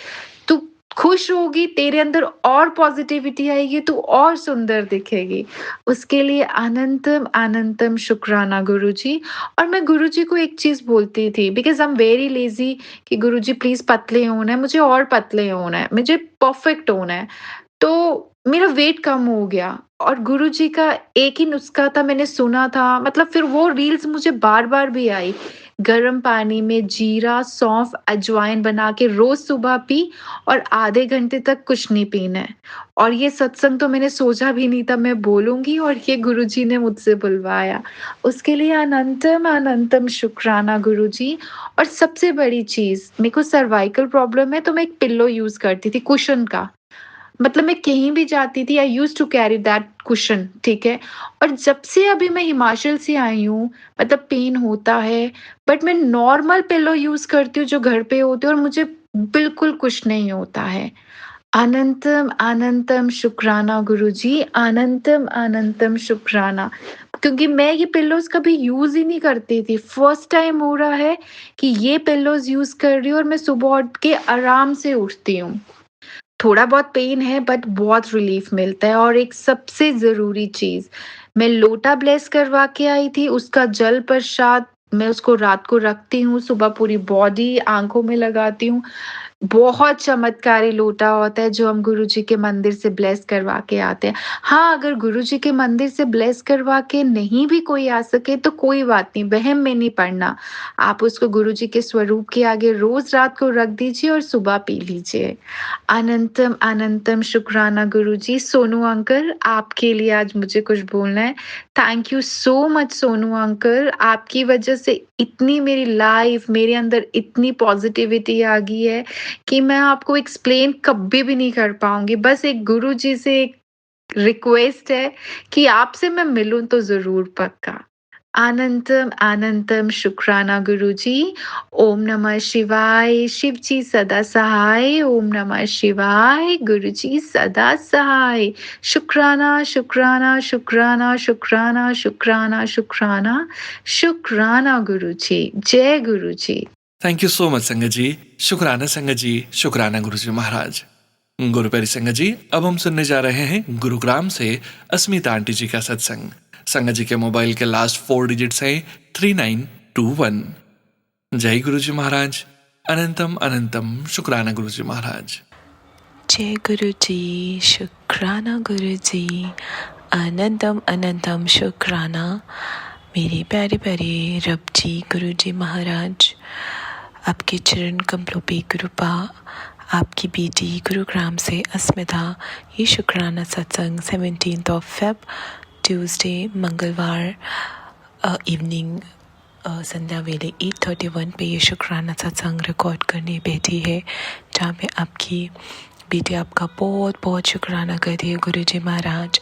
तू खुश होगी, तेरे अंदर और पॉज़िटिविटी आएगी, तू और सुंदर दिखेगी। उसके लिए अनंतम, अनंतम शुक्राना गुरुजी। और मैं गुरुजी को एक चीज़ बोलती थी, because I am very lazy, कि गुरुजी प्लीज़ पतले होना है, मुझे और पतले होना है, मुझे परफ़ेक्ट होना है। तो मेरा वेट कम हो गया, और गुरुजी का एक ही नुस्ख़ा था, मैंने सुना था, मतलब फिर वो रील्स मुझे बार-बार भी आई। गर्म पानी में जीरा, सौंफ, अजवाइन बना के रोज़ सुबह पी, और आधे घंटे तक कुछ नहीं पीना है। और ये सत्संग तो मैंने सोचा भी नहीं था मैं बोलूँगी, और ये गुरुजी ने मुझसे बुलवाया। उसके लिए अनंतम, अनंतम शुक्राना गुरुजी। और सबसे बड़ी चीज़, मेरे को सर्वाइकल प्रॉब्लम है, तो मैं एक पिल्लो यूज़ करती थी कुशन का। मतलब मैं कहीं भी जाती थी, I used to carry that cushion, ठीक है? और जब से अभी मैं हिमाचल से आई हूँ, मतलब पेन होता है, बट मैं नॉर्मल पिलो यूज़ करती हूँ जो घर पे होते हैं, और मुझे बिल्कुल कुछ नहीं होता है। अनंतम, अनंतम शुक्राना गुरुजी, अनंतम, अनंतम शुक्राना। क्योंकि मैं ये पिल्लोज़ कभी यूज़ ही नहीं करती थी। फर्स्ट टाइम हो रहा है कि ये पिल्लोज़ यूज़ कर रही हूँ, और मैं सुबह उठ के आराम से उठती हूँ। थोड़ा बहुत पेन है, बट बहुत रिलीफ मिलता है। और एक सबसे ज़रूरी चीज़, मैं लोटा ब्लेस करवा के आई थी, उसका जल प्रसाद मैं उसको रात को रखती हूँ, सुबह पूरी बॉडी, आँखों में लगाती हूँ। बहुत चमत्कारी लोटा होता है जो हम गुरुजी के मंदिर से ब्लेस करवा के आते हैं। हाँ, अगर गुरुजी के मंदिर से ब्लेस करवा के नहीं भी कोई आ सके तो कोई बात नहीं, वहम में नहीं पड़ना। आप उसको गुरुजी के स्वरूप के आगे रोज़ रात को रख दीजिए और सुबह पी लीजिए। अनंतम अनंतम शुक्राना गुरुजी। सोनू अंकल, आपके लिए आज मुझे कुछ बोलना है। Thank you so much Sonu uncle, आपकी वजह से इतनी मेरी लाइफ, मेरे अंदर इतनी पॉजिटिविटी आ गई है कि मैं आपको एक्सप्लेन कभी भी नहीं कर पाऊँगी। बस एक गुरुजी से एक रिक्वेस्ट है कि आपसे मैं मिलूँ तो ज़रूर पक्का। अनंतम अनंतम शुक्राना गुरुजी। ओम नमः शिवाय, शिव जी सदा सहाय। ओम नमः शिवाय, गुरुजी सदा सहाय। शुक्राना शुक्राना शुक्राना शुक्राना शुक्राना शुक्राना शुक्राना गुरुजी। जय Guruji. Thank you so much संगत जी। शुक्राना संगत जी, शुक्राना गुरुजी महाराज। गुरुप्यारी संगत जी, अब हम सुनने जा रहे हैं गुरुग्राम से अस्मिता आंटी जी का सत्संग। संगत जी के मोबाइल के लास्ट 4 डिजिट्स हैं 3921। जय गुरुजी महाराज। अनंतम अनंतम शुक्राना गुरुजी महाराज। जय गुरु जी, शुक्राना गुरु जी, अनंतम अनंतम शुक्राना मेरे प्यारे प्यारे रब जी गुरु जी महाराज। आपके चरण कमलों पे कृपा, आपकी बेटी गुरुग्राम से अस्मिता। ये शुक्राना सत्संग 17 फेब ट्यूसडे मंगलवार इवनिंग संध्या वेले 8:31 पे ये शुक्राना सत्संग रिकॉर्ड करने बैठी है, जहाँ पे आपकी बेटी आपका बहुत बहुत शुक्राना करती है गुरुजी महाराज।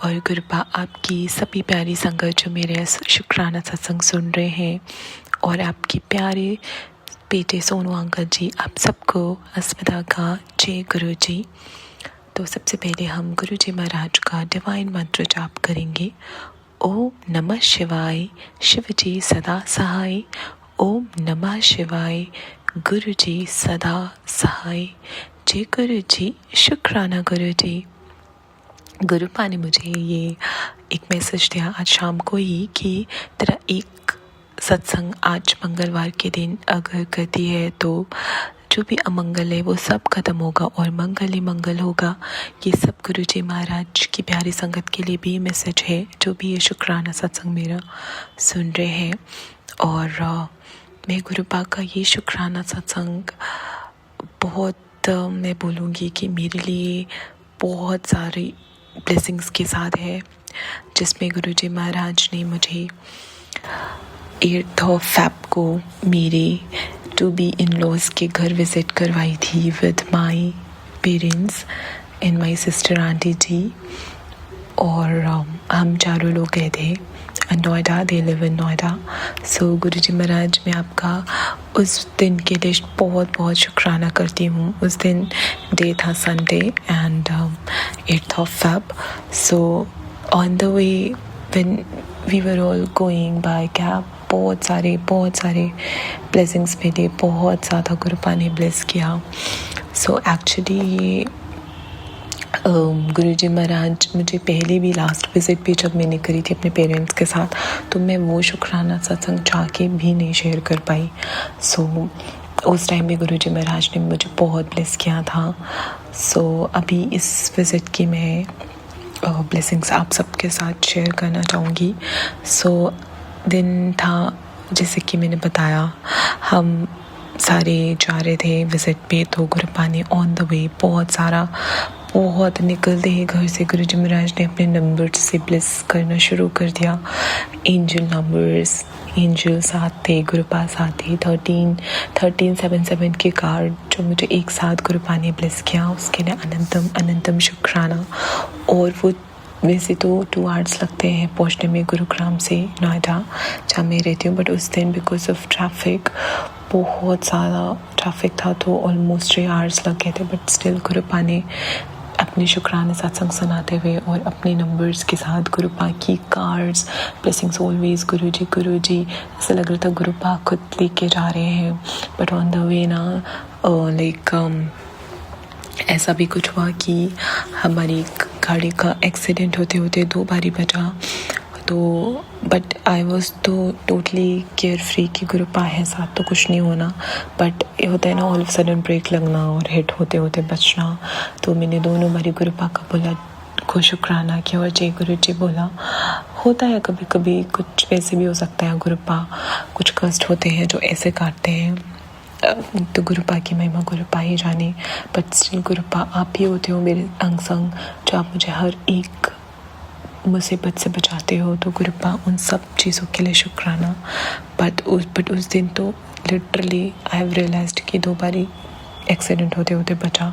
और कृपा आपकी सभी प्यारी संगत जो मेरे शुक्राना सत्संग सुन रहे हैं, और आपकी प्यारे बेटे सोनू अंकल जी, आप सबको अस्मिता का जय गुरु जी। तो सबसे पहले हम गुरु जी महाराज का डिवाइन मंत्र जाप करेंगे। ओम नमः शिवाय, शिव जी सदा सहाय। ओम नमः शिवाय, गुरु जी सदा सहाय। जय गुरु जी, शुक्राना गुरु जी। गुरुपा ने मुझे ये एक मैसेज दिया आज शाम को ही कि तेरा एक सत्संग आज मंगलवार के दिन अगर करती है तो जो भी अमंगल है वो सब खत्म होगा और मंगल ही मंगल होगा। ये सब गुरुजी महाराज की प्यारी संगत के लिए भी मैसेज है, जो भी ये शुक्राना सत्संग मेरा सुन रहे हैं। और मैं गुरुपा का ये शुक्राना सत्संग बहुत मैं बोलूँगी कि मेरे लिए बहुत सारी ब्लेसिंग्स के साथ है, जिसमें गुरुजी महाराज ने मुझे 8 फेब को मेरे टू बी इन लॉज के घर विज़िट करवाई थी with my parents and my sister aunty ji. और हम चारों लोग गए थे Noida, they live in Noida. So Guruji Maharaj, मैं आपका उस दिन के लिए बहुत बहुत शुक्राना करती हूँ। उस दिन डे था Sunday and 8 Feb. So on the way when we were all going by cab, बहुत सारे ब्लेसिंग्स मिले, बहुत ज़्यादा गुरुपा ने ब्लेस किया। सो एक्चुअली ये गुरुजी महाराज मुझे पहले भी लास्ट विज़िट भी जब मैंने करी थी अपने पेरेंट्स के साथ, तो मैं वो शुक्राना सत्संग जाके भी नहीं शेयर कर पाई। सो उस टाइम भी गुरुजी महाराज ने मुझे बहुत ब्लेस किया था। सो अभी इस विज़िट की मैं ब्लेसिंग्स आप सबके साथ शेयर करना चाहूँगी। सो दिन था, जैसे कि मैंने बताया, हम सारे जा रहे थे विज़िट पे, तो गुरुपा ने ऑन द वे बहुत निकलते ही घर से गुरुजी महाराज ने अपने नंबर्स से ब्लेस करना शुरू कर दिया। एंजल नंबर्स, एंजल साथ थे, गुरुपा साथ थे। 1377 के कार्ड जो मुझे एक साथ गुरुपा ने ब्लेस किया, उसके लिए अनंतम अनंतम शुक्राना। और वो वैसे तो 2 आवर्स लगते हैं पहुंचने में गुरुग्राम से नोएडा, जहाँ मैं रहती हूँ, बट उस दिन बिकॉज ऑफ ट्रैफिक, बहुत ज़्यादा ट्रैफिक था, तो ऑलमोस्ट 3 आवर्स लग गए थे। बट स्टिल गुरुपा ने अपने शुक्राना सत्संग सुनाते हुए और अपने नंबर्स के साथ गुरुपा की कार्ड्स, ब्लेसिंग्स ऑलवेज गुरुजी, ऐसा लग रहा था गुरुपा खुद लेके जा रहे हैं। बट ऑन द वे ना ऐसा भी कुछ हुआ कि हमारी गाड़ी का एक्सीडेंट होते 2 बारी बचा। तो बट आई वॉज तो टोटली केयर फ्री कि गुरुपा है साथ तो कुछ नहीं होना, बट ये होता है ना ऑल ऑफ सडन ब्रेक लगना और हिट होते होते बचना। तो मैंने दोनों बारी गुरुपा का बोला को शुक्राना किया और जय गुरु जी बोला। होता है कभी कभी कुछ वैसे भी हो सकता है, गुरुपा कुछ कष्ट होते हैं जो ऐसे काटते हैं, तो गुरुपा की महिमा गुरुपा ही जाने, बट स्टिल गुरुपा आप ही होते हो मेरे अंग संग, जो आप मुझे हर एक मुसीबत से बचाते हो। तो गुरुपा उन सब चीज़ों के लिए शुक्राना। बट उस दिन तो लिटरली आई हैव रियलाइज्ड कि 2 बारी एक्सीडेंट होते होते बचा।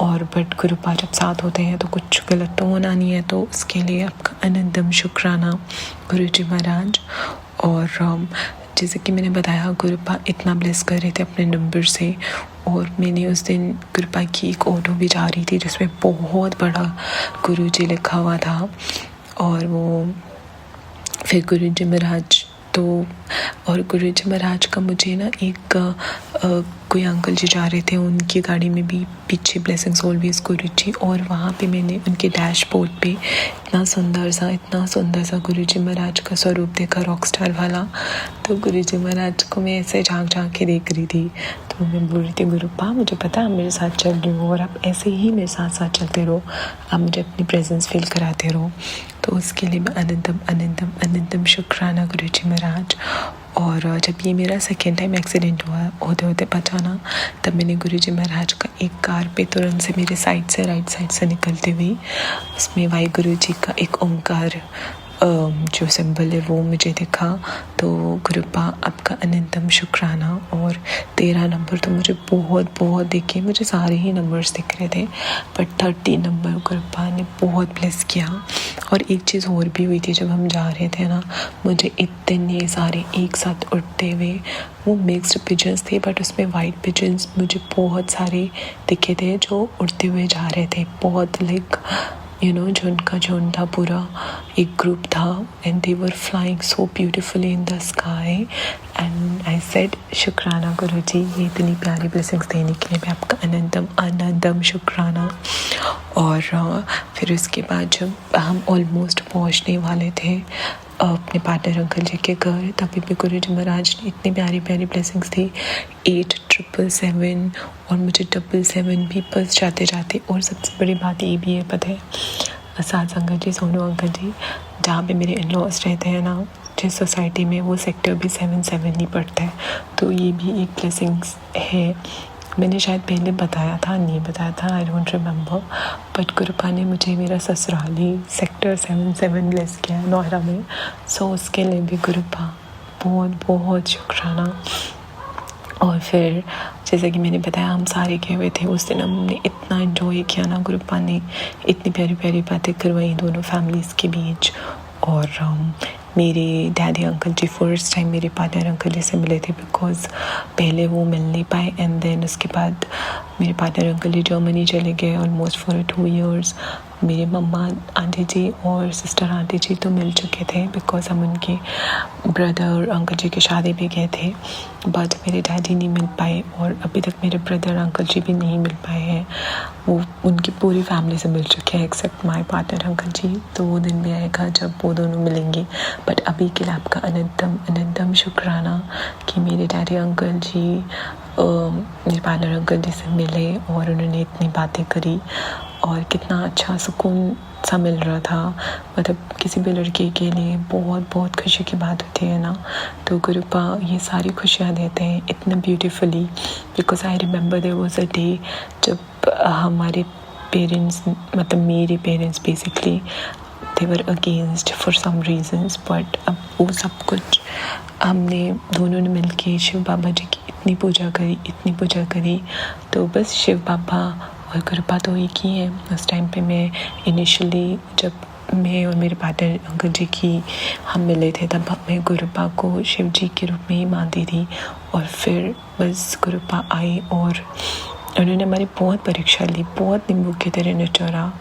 और बट गुरुपा जब साथ होते हैं तो कुछ गलत तो होना नहीं है, तो उसके लिए आपका अनंतम शुक्राना गुरुजी महाराज। और जैसे कि मैंने बताया गुरुपा इतना ब्लेस कर रहे थे अपने नंबर से, और मैंने उस दिन गुरुपा की एक ऑटो भी जा रही थी जिसमें बहुत बड़ा गुरुजी लिखा हुआ था। और वो फिर गुरुजी महाराज तो, और गुरुजी महाराज का मुझे ना एक कोई अंकल जी जा रहे थे, उनकी गाड़ी में भी पीछे ब्लेसिंग्स ऑलवेज गुरुजी, और वहाँ पे मैंने उनके डैशबोर्ड पे इतना सुंदर सा गुरुजी महाराज का स्वरूप देखा, रॉक स्टार वाला। तो गुरुजी महाराज को मैं ऐसे झांक के देख रही थी, तो मैं बोल रही थी गुरुपा मुझे पता है आप मेरे साथ चल रही हो और आप ऐसे ही मेरे साथ चलते रहो, आप मुझे अपनी प्रेजेंस फील कराते रहो। तो उसके लिए मैं अनंतम शुक्राना गुरुजी महाराज। और जब ये मेरा सेकेंड टाइम एक्सीडेंट हुआ होते होते बचाना, तब मैंने गुरुजी महाराज का एक कार पे तुरंत से मेरे राइट साइड से निकलते हुए उसमें वाहिगुरु जी का एक ओमकार जो सिंबल है वो मुझे दिखा। तो गुरुपा आपका अनंतम शुक्राना। और 13 नंबर तो मुझे बहुत दिखे, मुझे सारे ही नंबर्स दिख रहे थे, बट 30 नंबर गुरुपा ने बहुत ब्लेस किया। और एक चीज़ और भी हुई थी, जब हम जा रहे थे ना, मुझे इतने सारे एक साथ उड़ते हुए, वो मिक्स्ड पिजन्स थे बट उसमें वाइट पिजन्स मुझे बहुत सारे दिखे थे जो उड़ते हुए जा रहे थे, बहुत लाइक जो उनका झुंड था पूरा एक ग्रुप था, and they were flying so beautifully in the sky. And I said शुक्राना गुरुजी, ये इतनी प्यारी ब्लेसिंग्स देने के लिए मैं आपका अनंतम शुक्राना। और फिर उसके बाद जब हम ऑलमोस्ट पहुंचने वाले थे अपने पार्टनर अंकल जी के घर, तभी भी गुरुजी महाराज ने इतनी प्यारी ब्लेसिंग्स थी, 8777 और मुझे 77 भी बस जाते। और सबसे बड़ी बात ये भी है पता है, साथ अंकल जी, सोनू अंकल जी, जहाँ पे मेरे इन-लॉज रहते हैं ना, जिस सोसाइटी में, वो सेक्टर भी 77 ही पड़ता है। तो ये भी एक ब्लेसिंग्स है। मैंने शायद पहले बताया था, नहीं बताया था, आई डोंट रिमेंबर, बट गुरुपा ने मुझे मेरा ससुराली सेक्टर 77 ब्लेस किया नोएडा में। सो उसके लिए भी गुरुपा बहुत शुक्राना। और फिर जैसे कि मैंने बताया हम सारे गए हुए थे उस दिन, हमने इतना एंजॉय किया ना, गुरुपा ने इतनी प्यारी बातें करवाई दोनों फैमिलीज़ के बीच। और मेरे डैडी अंकल जी फर्स्ट टाइम मेरे पार्टनर अंकल जी से मिले थे, बिकॉज पहले वो मिल नहीं पाए, एंड देन उसके बाद मेरे पार्टनर अंकल जी जर्मनी चले गए ऑलमोस्ट फॉर 2 years। मेरे मम्मा आंटी जी और सिस्टर आंटी जी तो मिल चुके थे, बिकॉज हम उनके ब्रदर अंकल जी की शादी पे गए थे, बट मेरे डैडी नहीं मिल पाए, और अभी तक मेरे ब्रदर अंकल जी भी नहीं मिल पाए हैं। वो उनकी पूरी फैमिली से मिल चुके हैं एक्सेप्ट माय पार्टनर अंकल जी। तो वो दिन भी आएगा जब वो दोनों मिलेंगे, बट अभी के लिए आपका अनंतम शुक्राना कि मेरे डैडी अंकल जी मेरे पार्टनर अंकल जी से मिले और उन्होंने इतनी बातें करी, और कितना अच्छा सुकून सा मिल रहा था। मतलब किसी भी लड़के के लिए बहुत खुशी की बात होती है ना, तो गुरुपा ये सारी खुशियाँ देते हैं इतना beautifully. Because I remember there was a day जब हमारे पेरेंट्स, मतलब मेरे parents basically they were against for some reasons, but अब वो सब कुछ हमने दोनों ने मिलके शिव बाबा जी की इतनी पूजा करी। तो बस शिव बाबा और गुरुपा तो एक ही है। उस टाइम पे मैं इनिशियली जब मैं और मेरे पार्टनर अंकल जी की हम मिले थे, तब मैं गुरुपा को शिव जी के रूप में ही मानती थी। और फिर बस गुरुपा आई और उन्होंने हमारी बहुत परीक्षा ली, बहुत नींबू की तरह निचोरा,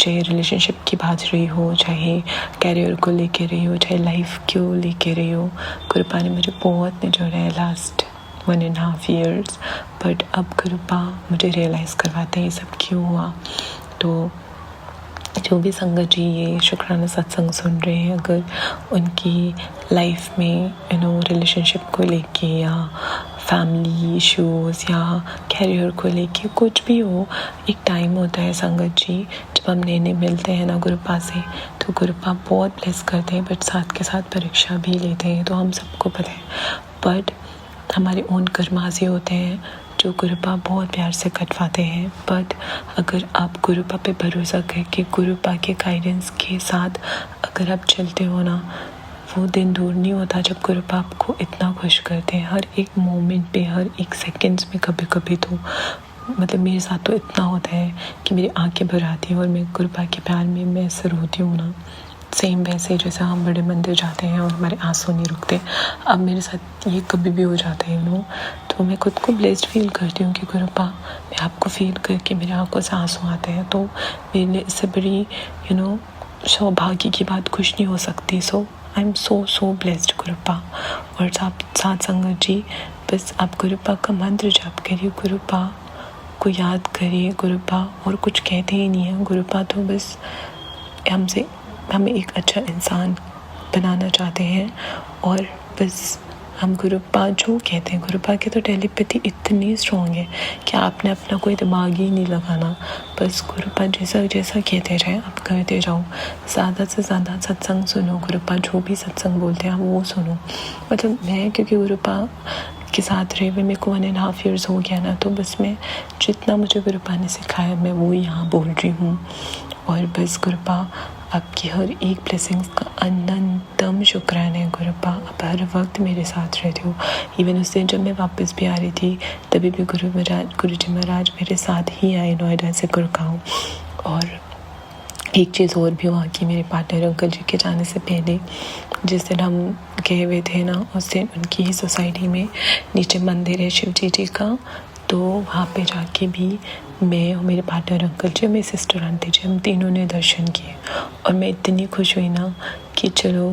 चाहे रिलेशनशिप की बात रही हो, चाहे कैरियर को लेके रही हो, चाहे लाइफ क्यों लेके रही हो, गुरुपा ने मुझे बहुत निचोरा है लास्ट 1.5 years। बट अब गुरुपा मुझे रियलाइज़ करवाते हैं ये सब क्यों हुआ। तो जो भी संगत जी ये शुक्राना सत्संग सुन रहे हैं, अगर उनकी लाइफ में रिलेशनशिप को लेके या फैमिली इश्यूज़ या कैरियर को लेके कुछ भी हो, एक टाइम होता है संगत जी जब हम नए मिलते हैं ना गुरुपा से, तो गुरुपा बहुत ब्लेस करते हैं, बट साथ के साथ परीक्षा भी लेते हैं, तो हम सबको पता है। बट हमारे ओन कर्माज़ी होते हैं जो गुरुपा बहुत प्यार से कटवाते हैं। बट अगर आप गुरुपा पे भरोसा करके गुरुपा के गाइडेंस के साथ अगर आप चलते हो ना, वो दिन दूर नहीं होता जब गुरुपा आपको इतना खुश करते हैं हर एक मोमेंट पे, हर एक सेकंड्स में। कभी कभी तो मतलब मेरे साथ तो इतना होता है कि मेरी आंखें भर आती हैं और मैं गुरुपा के प्यार में मैं ऐसे रोती हूँ ना, सेम वैसे जैसे हम बड़े मंदिर जाते हैं और हमारे आंसू नहीं रुकते। अब मेरे साथ ये कभी भी हो जाता है तो मैं खुद को ब्लेस्ड फील करती हूँ कि गुरुपा मैं आपको फील करके मेरे आंखों से आंसू आते हैं, तो मेरे लिए इससे बड़ी सौभाग्य की बात कुछ नहीं हो सकती। सो आई एम सो ब्लेस्ड गुरुपा। और साथ संगत जी, बस आप गुरुपा का मंत्र जाप करिए, गुरुपा को याद करिए। गुरुपा और कुछ कहते ही नहीं है, गुरुपा तो बस हमें एक अच्छा इंसान बनाना चाहते हैं। और बस हम गुरुपा जो कहते हैं, गुरुपा की तो टेलीपैथी इतनी स्ट्रॉन्ग है कि आपने अपना कोई दिमाग ही नहीं लगाना, बस गुरुपा जैसा कहते जाए आप करते जाओ। ज़्यादा से ज़्यादा सत्संग सुनो, गुरुपा जो भी सत्संग बोलते हैं आप वो सुनो। मतलब मैं क्योंकि गुरुपा के साथ रहे हुए मेरे को 1.5 years हो गया ना, तो बस मैं जितना मुझे गुरुपा ने सिखाया मैं वो यहाँ बोल रही हूँ। और बस गुरुपा आपकी हर एक ब्लेसिंग्स का अनंतम शुक्राना है गुरुपा। आप हर वक्त मेरे साथ रहते हो। इवन उस दिन जब मैं वापस भी आ रही थी तभी भी गुरुजी महाराज मेरे साथ ही आए नोएडा से गुड़गांव। और एक चीज़ और भी हुआ कि मेरे पार्टनर अंकल जी के जाने से पहले जिस दिन हम गए हुए थे ना, उस दिन उनकी ही सोसाइटी में नीचे मंदिर है शिव जी का, तो वहाँ पे जाके भी मैं और मेरे पार्टनर अंकल जी, मेरी सिस्टर आंटी जी, हम तीनों ने दर्शन किए। और मैं इतनी खुश हुई ना कि चलो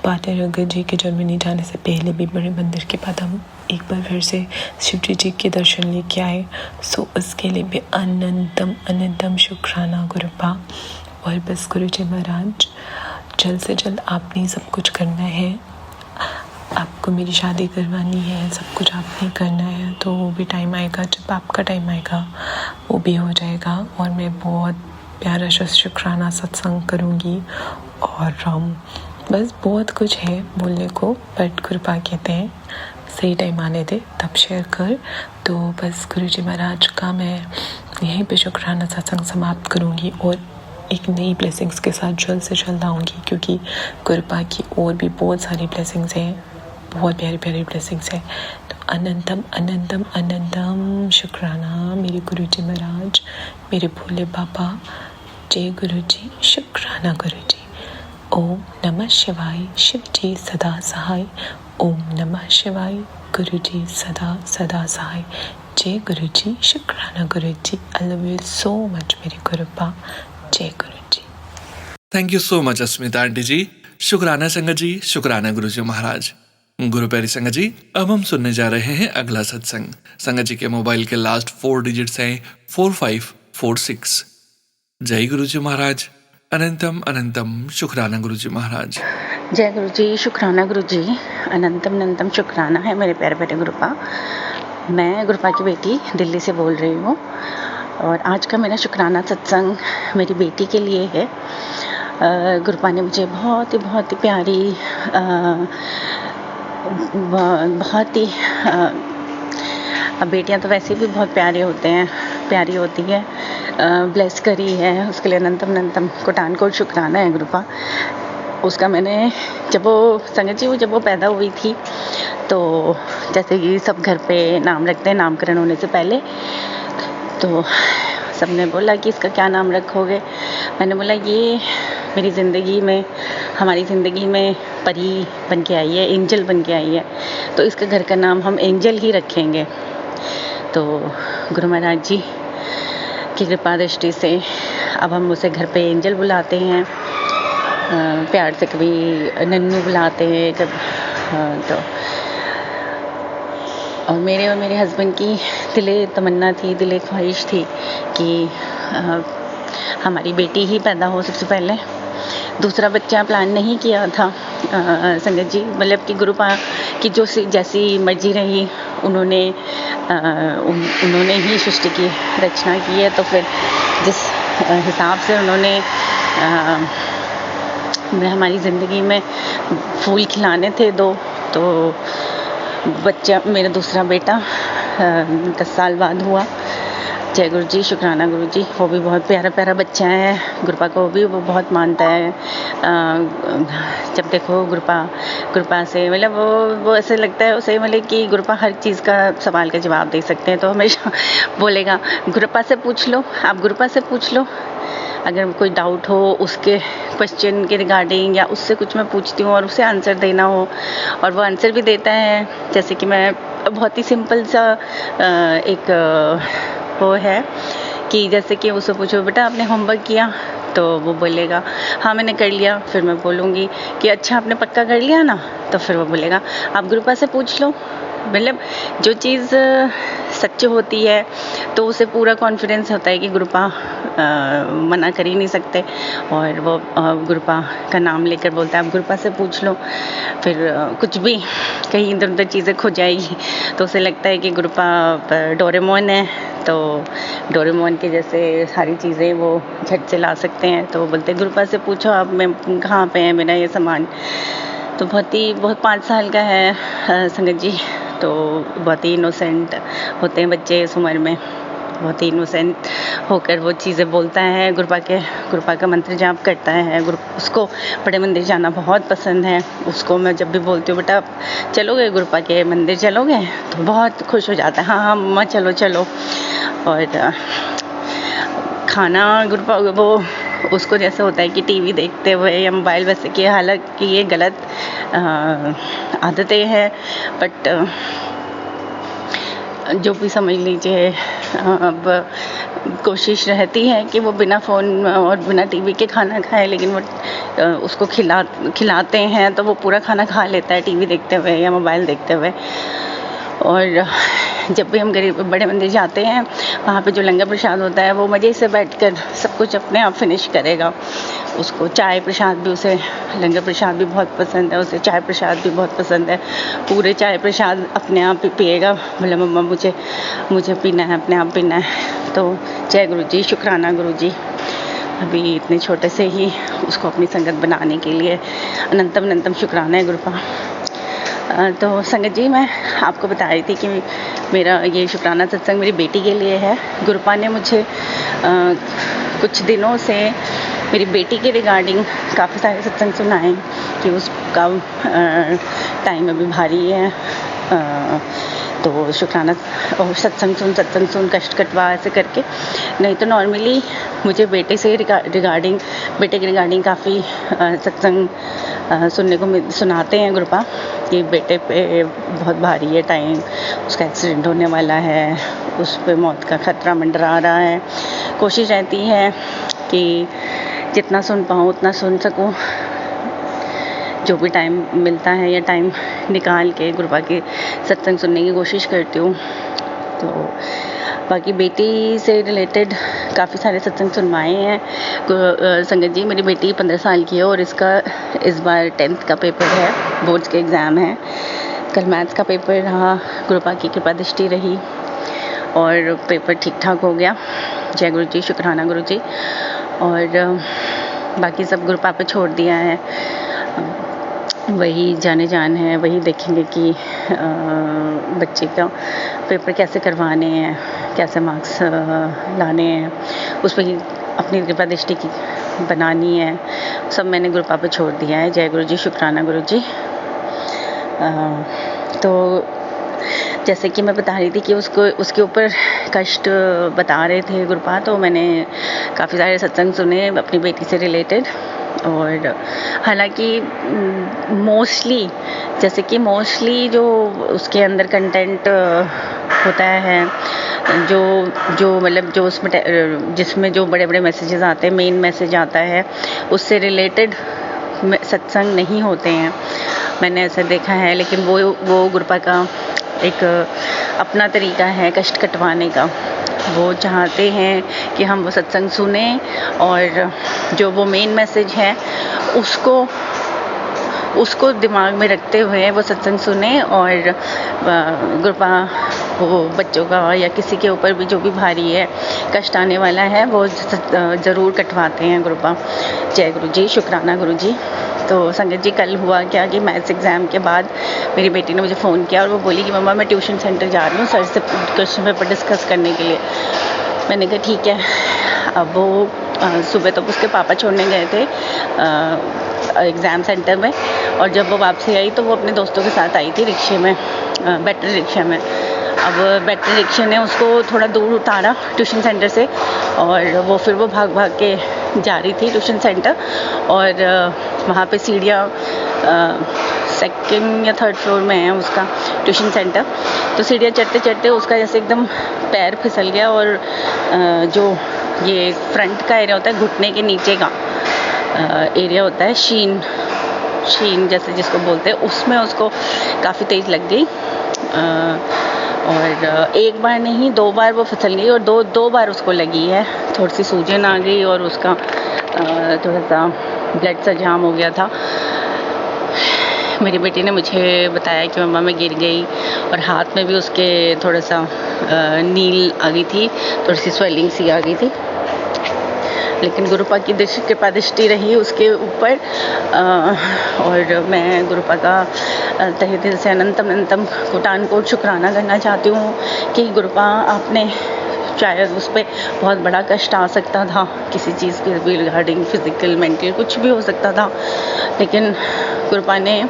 पार्टनर अंकल जी के जर्मनी जाने से पहले भी बड़े मंदिर के बाद हम एक बार फिर से शिव जी के दर्शन लेके आए। सो उसके लिए भी अनंतम शुक्राना गुरुपा। और बस गुरुजी महाराज जल्द से जल्द आपने सब कुछ करना है, आपको मेरी शादी करवानी है, सब कुछ आपने करना है, तो वो भी टाइम आएगा, जब आपका टाइम आएगा वो भी हो जाएगा। और मैं बहुत प्यारा शुक्राना सत्संग करूँगी। और बस बहुत कुछ है बोलने को, बट गुरुपा कहते हैं सही टाइम आने दे तब शेयर कर। तो बस गुरुजी महाराज का मैं यहीं पे शुक्राना सत्संग समाप्त करूँगी और एक नई ब्लेसिंग्स के साथ जल्द से जल्द आऊँगी, क्योंकि गुरुपा की और भी बहुत सारी ब्लेसिंग्स हैं, बहुत प्यारी ब्लेसिंग्स हैं। तो अनंतम शुक्राना मेरे गुरुजी महाराज, मेरे भोले बाबा। जय गुरुजी, शुक्राना गुरुजी। ओम नमः शिवाय, शिव जी सदा सहाय। ओम नमः शिवाय, गुरुजी सदा सहाय। जय गुरुजी, शुक्राना Guruji. I love you so much मेरे गुरुपा। जय Guruji. Thank you so much Asmita aunty ji. शुक्राना संगत जी, शुक्राना गुरुजी महाराज। गुरु प्यारी संगत जी, अब हम सुनने जा रहे हैं अगला सत्संग। संगत जी के मोबाइल के लास्ट 4 डिजिट्स हैं 4546। जय गुरुजी महाराज। अनंतम शुक्राना गुरुजी महाराज। जय गुरु जी, शुक्राना गुरु जी। अनंतम शुक्राना है मेरे प्यारे गुरुपा। मैं गुरुपा की बेटी दिल्ली से बोल रही हूँ और आज का मेरा शुक्राना सत्संग मेरी बेटी के लिए है। गुरुपा ने मुझे बहुत ही प्यारी बेटियां तो वैसे भी बहुत प्यारी होती है, ब्लेस करी है, उसके लिए अनंतम कोटान शुक्राना है गुरुपा। उसका मैंने जब वो पैदा हुई थी तो जैसे कि सब घर पे नाम रखते हैं नामकरण होने से पहले, तो सबने बोला कि इसका क्या नाम रखोगे। मैंने बोला ये मेरी हमारी ज़िंदगी में परी बन के आई है, एंजल बन के आई है, तो इसके घर का नाम हम एंजल ही रखेंगे। तो गुरु महाराज जी की कृपा दृष्टि से अब हम उसे घर पे एंजल बुलाते हैं, प्यार से कभी नन्नू बुलाते हैं तो। और मेरे हस्बैंड की दिले तमन्ना थी, दिले ख्वाहिश थी कि हमारी बेटी ही पैदा हो सबसे पहले। दूसरा बच्चा प्लान नहीं किया था संगत जी, मतलब कि गुरुपा की जो जैसी मर्जी रही, उन्होंने ही सृष्टि की रचना की है। तो फिर जिस हिसाब से उन्होंने हमारी ज़िंदगी में फूल खिलाने थे 2, तो बच्चा मेरा दूसरा बेटा 10 साल बाद हुआ। जय गुरु जी, शुक्राना गुरु जी। वो भी बहुत प्यारा प्यारा बच्चा है, गुरुपा को भी वो बहुत मानता है। जब देखो गुरुपा से मतलब वो ऐसे लगता है उसे, मतलब कि गुरुपा हर चीज़ का सवाल का जवाब दे सकते हैं। तो हमेशा बोलेगा गुरुपा से पूछ लो, आप गुरुपा से पूछ लो, अगर कोई डाउट हो उसके क्वेश्चन के रिगार्डिंग, या उससे कुछ मैं पूछती हूँ और उसे आंसर देना हो, और वो आंसर भी देता है। जैसे कि मैं बहुत ही सिंपल सा एक वो है कि जैसे कि उससे पूछो बेटा आपने होमवर्क किया, तो वो बोलेगा हाँ मैंने कर लिया। फिर मैं बोलूँगी कि अच्छा आपने पक्का कर लिया ना, तो फिर वो बोलेगा आप गुरुपा से पूछ लो। मतलब जो चीज़ सच्ची होती है तो उसे पूरा कॉन्फिडेंस होता है कि गुरुपा मना कर ही नहीं सकते, और वो गुरुपा का नाम लेकर बोलता है आप गुरुपा से पूछ लो। फिर कुछ भी कहीं इधर उधर चीज़ें खो जाएगी तो उसे लगता है कि गुरुपा डोरेमोन है, तो डोरेमोन के जैसे सारी चीज़ें वो झट से ला सकते हैं। तो वो बोलते हैं गुरुपा से पूछो आप, मैं कहाँ पे है मेरा ये सामान। तो बहुत 5 साल का है संगत जी, तो बहुत ही इनोसेंट होते हैं बच्चे इस उम्र में, बहुत ही इनोसेंट होकर वो चीज़ें बोलता है। गुरुपा का मंत्र जाप करता है। उसको बड़े मंदिर जाना बहुत पसंद है। उसको मैं जब भी बोलती हूँ बेटा आप चलोगे गुरुपा के मंदिर चलोगे, तो बहुत खुश हो जाता है, हाँ मम्मा चलो चलो। और खाना गुरुपा वो उसको जैसे होता है कि टीवी देखते हुए या मोबाइल, वैसे कि हालांकि ये गलत आदतें हैं, बट जो भी समझ लीजिए, अब कोशिश रहती है कि वो बिना फ़ोन और बिना टीवी के खाना खाए, लेकिन वो उसको खिलाते हैं तो वो पूरा खाना खा लेता है टीवी देखते हुए या मोबाइल देखते हुए। और जब भी हम बड़े मंदिर जाते हैं, वहाँ पे जो लंगर प्रसाद होता है वो मज़े से बैठकर सब कुछ अपने आप फिनिश करेगा। उसको चाय प्रसाद भी, उसे लंगर प्रसाद भी बहुत पसंद है, उसे चाय प्रसाद भी बहुत पसंद है। पूरे चाय प्रसाद अपने आप ही पिएगा, बोला मम्मा मुझे पीना है, अपने आप पीना है। तो जय गुरु जी, शुक्राना गुरु जी। अभी इतने छोटे से ही उसको अपनी संगत बनाने के लिए अनंतम शुक्राना है गुरुपा। तो संगत जी, मैं आपको बता रही थी कि मेरा ये शुक्राना सत्संग मेरी बेटी के लिए है। गुरुपा ने मुझे कुछ दिनों से मेरी बेटी के रिगार्डिंग काफ़ी सारे सत्संग सुनाए कि उसका टाइम अभी भारी है, तो शुक्राना और सत्संग सुन कष्ट कटवा ऐसे करके। नहीं तो नॉर्मली मुझे बेटे के रिगार्डिंग काफ़ी सत्संग सुनाते हैं गुरुपा कि बेटे पे बहुत भारी है टाइम, उसका एक्सीडेंट होने वाला है, उस पे मौत का खतरा मंडरा रहा है। कोशिश रहती है कि जितना सुन पाऊँ उतना सुन सकूँ, जो भी टाइम मिलता है या टाइम निकाल के गुरुपा के सत्संग सुनने की कोशिश करती हूँ। तो बाकी बेटी से रिलेटेड काफ़ी सारे सत्संग सुनवाए हैं संगत जी। मेरी बेटी 15 साल की है और इस बार 10th का पेपर है, बोर्ड्स के एग्ज़ाम है। कल मैथ्स का पेपर रहा, गुरुपा की कृपा दृष्टि रही और पेपर ठीक ठाक हो गया। जय गुरु जी, शुक्राना गुरु जी। और बाकी सब गुरुपा पे छोड़ दिया है, वही जान है, वही देखेंगे कि बच्चे का पेपर कैसे करवाने हैं, कैसे मार्क्स लाने हैं, उस पर ही अपनी कृपा दृष्टि की बनानी है। सब मैंने गुरुपा पे छोड़ दिया है। जय गुरु जी, शुक्राना गुरु जी। तो जैसे कि मैं बता रही थी कि उसके ऊपर कष्ट बता रहे थे गुरुपा, तो मैंने काफ़ी सारे सत्संग सुने अपनी बेटी से रिलेटेड। और हालांकि मोस्टली जो उसके अंदर कंटेंट होता है, जो मतलब जो उसमें जिसमें जो बड़े बड़े मैसेजेस आते हैं, मेन मैसेज आता है, उससे रिलेटेड सत्संग नहीं होते हैं, मैंने ऐसा देखा है। लेकिन वो गुरुपा का एक अपना तरीका है कष्ट कटवाने का, वो चाहते हैं कि हम वो सत्संग सुने और जो वो मेन मैसेज है उसको दिमाग में रखते हुए वो सत्संग सुने और कृपा वो बच्चों का या किसी के ऊपर भी जो भी भारी है, कष्ट आने वाला है, वो ज़रूर कटवाते हैं कृपा। जय गुरु जी, शुक्राना गुरु जी। तो संगत जी, कल हुआ क्या कि मैथ्स एग्ज़ाम के बाद मेरी बेटी ने मुझे फ़ोन किया और वो बोली कि मम्मा मैं ट्यूशन सेंटर जा रही हूँ सर से क्वेश्चन पेपर डिस्कस करने के लिए। मैंने कहा ठीक है। अब वो सुबह तो उसके पापा छोड़ने गए थे एग्ज़ाम सेंटर में, और जब वो वापसी आई तो वो अपने दोस्तों के साथ आई थी रिक्शे में, बैटरी रिक्शा में। अब बैटरी रिक्शे ने उसको थोड़ा दूर उतारा ट्यूशन सेंटर से, और वो भाग भाग के जा रही थी ट्यूशन सेंटर। और वहाँ पे सीढ़ियाँ सेकंड या थर्ड फ्लोर में है उसका ट्यूशन सेंटर। तो सीढ़ियाँ चढ़ते चढ़ते उसका जैसे एकदम पैर फिसल गया, और जो ये फ्रंट का एरिया होता है, घुटने के नीचे का एरिया होता है, शीन जैसे जिसको बोलते हैं, उसमें उसको काफ़ी तेज़ लग गई। और एक बार नहीं 2 बार वो फिसल गई, और दो बार उसको लगी है। थोड़ी सी सूजन आ गई और उसका थोड़ा सा ब्लड सा जाम हो गया था। मेरी बेटी ने मुझे बताया कि मम्मा मैं गिर गई, और हाथ में भी उसके थोड़ा सा नील आ गई थी, थोड़ी सी स्वेलिंग सी आ गई थी। लेकिन गुरुपा की कृपा दृष्टि रही उसके ऊपर, और मैं गुरुपा का तहे दिल से अनंतम कोटान कोट शुक्राना करना चाहती हूँ कि गुरुपा आपने शायद उस पर बहुत बड़ा कष्ट आ सकता था, किसी चीज़ के भी रिगार्डिंग, फिज़िकल मेंटल कुछ भी हो सकता था, लेकिन कृपा ने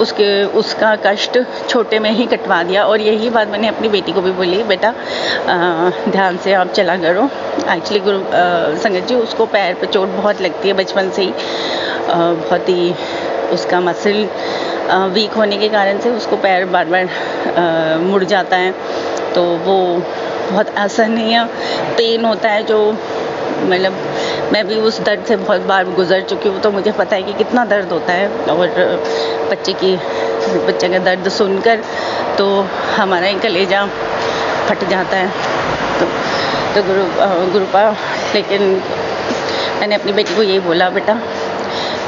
उसका कष्ट छोटे में ही कटवा दिया। और यही बात मैंने अपनी बेटी को भी बोली, बेटा ध्यान से आप चला करो। एक्चुअली संगत जी, उसको पैर पे चोट बहुत लगती है बचपन से ही, बहुत ही उसका मसल वीक होने के कारण से उसको पैर बार बार मुड़ जाता है, तो वो बहुत असहनीय पेन होता है, जो मतलब मैं भी उस दर्द से बहुत बार गुजर चुकी हूँ, तो मुझे पता है कि कितना दर्द होता है। और बच्चे का दर्द सुनकर तो हमारा ही कलेजा फट जाता है। तो गुरुपा, लेकिन मैंने अपनी बेटी को यही बोला, बेटा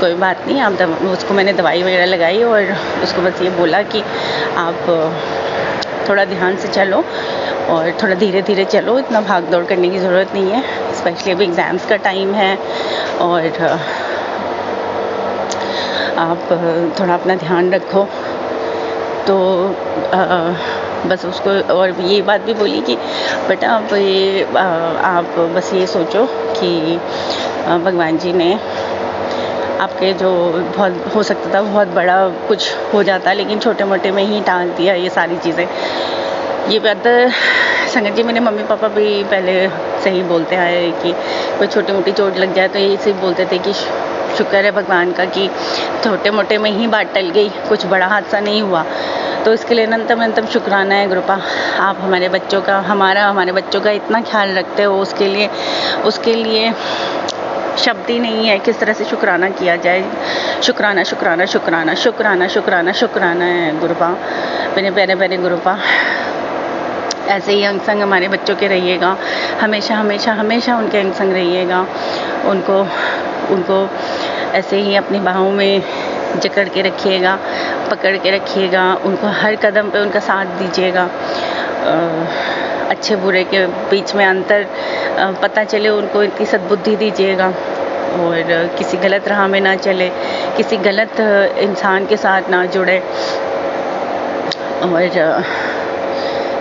कोई बात नहीं, आप उसको मैंने दवाई वगैरह लगाई, और उसको बस ये बोला कि आप थोड़ा ध्यान से चलो और थोड़ा धीरे धीरे चलो, इतना भाग दौड़ करने की ज़रूरत नहीं है, स्पेशली अभी एग्ज़ाम्स का टाइम है, और आप थोड़ा अपना ध्यान रखो। तो बस उसको और ये बात भी बोली कि बेटा आप बस ये सोचो कि भगवान जी ने आपके जो बहुत हो सकता था बहुत बड़ा कुछ हो जाता, लेकिन छोटे मोटे में ही टाल दिया ये सारी चीज़ें। ये बात संगत जी मेरे मम्मी पापा भी पहले से ही बोलते आए कि कोई छोटी मोटी चोट लग जाए तो यही से बोलते थे कि शुक्र है भगवान का कि छोटे मोटे में ही बात टल गई, कुछ बड़ा हादसा नहीं हुआ। तो इसके लिए अनंतम शुक्राना है गुरुपा, आप हमारे बच्चों का हमारे बच्चों का इतना ख्याल रखते हो, उसके लिए शब्द ही नहीं है किस तरह से शुक्राना किया जाए। शुक्राना शुक्राना शुक्राना शुक्राना शुक्राना शुक्राना है गुरुपा, मेरे प्यारे प्यारे गुरुपा। ऐसे ही अंग संग हमारे बच्चों के रहिएगा, हमेशा हमेशा हमेशा उनके अंग संग रहिएगा, उनको ऐसे ही अपनी बाहों में जकड़ के रखिएगा, पकड़ के रखिएगा, उनको हर कदम पे उनका साथ दीजिएगा। अच्छे बुरे के बीच में अंतर पता चले, उनको इनकी सद्बुद्धि दीजिएगा, और किसी गलत राह में ना चले, किसी गलत इंसान के साथ ना जुड़े, और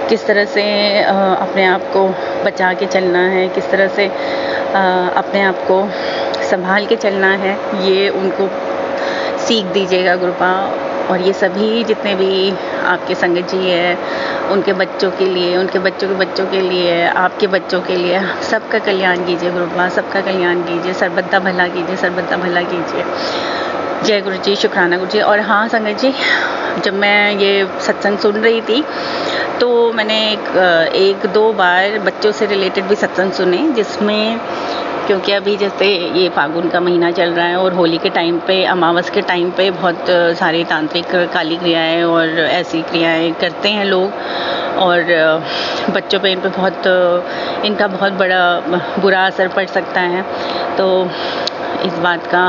किस तरह से अपने आप को बचा के चलना है, किस तरह से अपने आप को संभाल के चलना है, ये उनको सीख दीजिएगा गुरुपा। और ये सभी जितने भी आपके संगत जी है, उनके बच्चों के लिए, उनके बच्चों के बच्चों के लिए, आपके बच्चों के लिए, सबका कल्याण कीजिए गुरुपा, सबका कल्याण कीजिए, सर्वदा भला कीजिए, सर्वदा भला कीजिए। जय गुरु जी, शुक्राना गुरु जी। और हाँ संगत जी, जब मैं ये सत्संग सुन रही थी तो मैंने एक दो बार बच्चों से रिलेटेड भी सत्संग सुने, जिसमें क्योंकि अभी जैसे ये फागुन का महीना चल रहा है और होली के टाइम पे, अमावस के टाइम पे बहुत सारे तांत्रिक काली क्रियाएं और ऐसी क्रियाएं करते हैं लोग, और बच्चों पे इन पे बहुत इनका बहुत बड़ा बुरा असर पड़ सकता है। तो इस बात का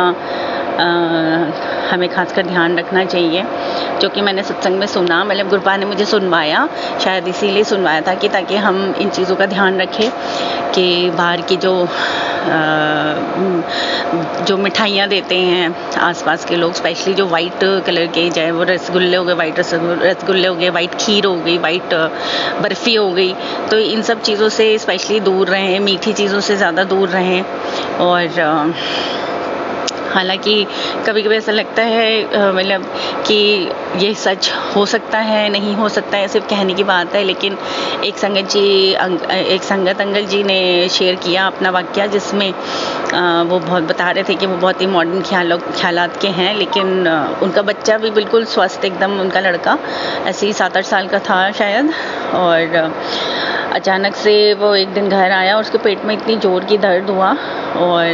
हमें खासकर ध्यान रखना चाहिए, जो कि मैंने सत्संग में सुना, मतलब गुरुपा ने मुझे सुनवाया, शायद इसीलिए सुनवाया था कि ताकि हम इन चीज़ों का ध्यान रखें कि बाहर की जो मिठाइयाँ देते हैं आसपास के लोग, स्पेशली जो वाइट कलर के, चाहे वो रसगुल्ले हो गए, वाइट रसगुल्ले हो गए, वाइट खीर हो गई, वाइट बर्फ़ी हो गई, तो इन सब चीज़ों से स्पेशली दूर रहें, मीठी चीज़ों से ज़्यादा दूर रहें। और हालाँकि कभी-कभी ऐसा लगता है मतलब कि ये सच हो सकता है, नहीं हो सकता है, सिर्फ़ कहने की बात है, लेकिन एक संगत अंकल जी ने शेयर किया अपना वाक़या, जिसमें वो बहुत बता रहे थे कि वो बहुत ही मॉडर्न ख़्यालात के हैं, लेकिन उनका बच्चा भी बिल्कुल स्वस्थ एकदम, उनका लड़का ऐसे ही 7-8 साल का था शायद, और अचानक से वो एक दिन घर आया और उसके पेट में इतनी ज़ोर की दर्द हुआ और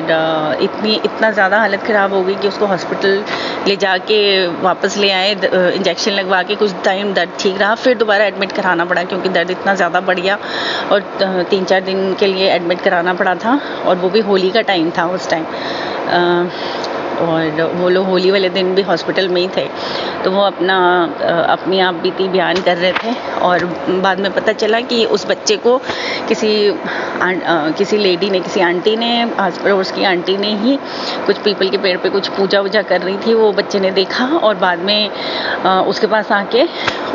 इतना ज़्यादा हालत ख़राब हो गई कि उसको हॉस्पिटल ले जाके वापस ले आए, इंजेक्शन लगवा के कुछ टाइम दर्द ठीक रहा, फिर दोबारा एडमिट कराना पड़ा क्योंकि दर्द इतना ज़्यादा बढ़ गया, और 3-4 दिन के लिए एडमिट कराना पड़ा था, और वो भी होली का टाइम था उस टाइम। और वो लोग होली वाले दिन भी हॉस्पिटल में ही थे, तो वो अपनी आप बीती बयान कर रहे थे, और बाद में पता चला कि उस बच्चे को किसी लेडी ने, किसी आंटी ने, आस पड़ोस की आंटी ने ही कुछ पीपल के पेड़ पे कुछ पूजा वूजा कर रही थी, वो बच्चे ने देखा और बाद में उसके पास आके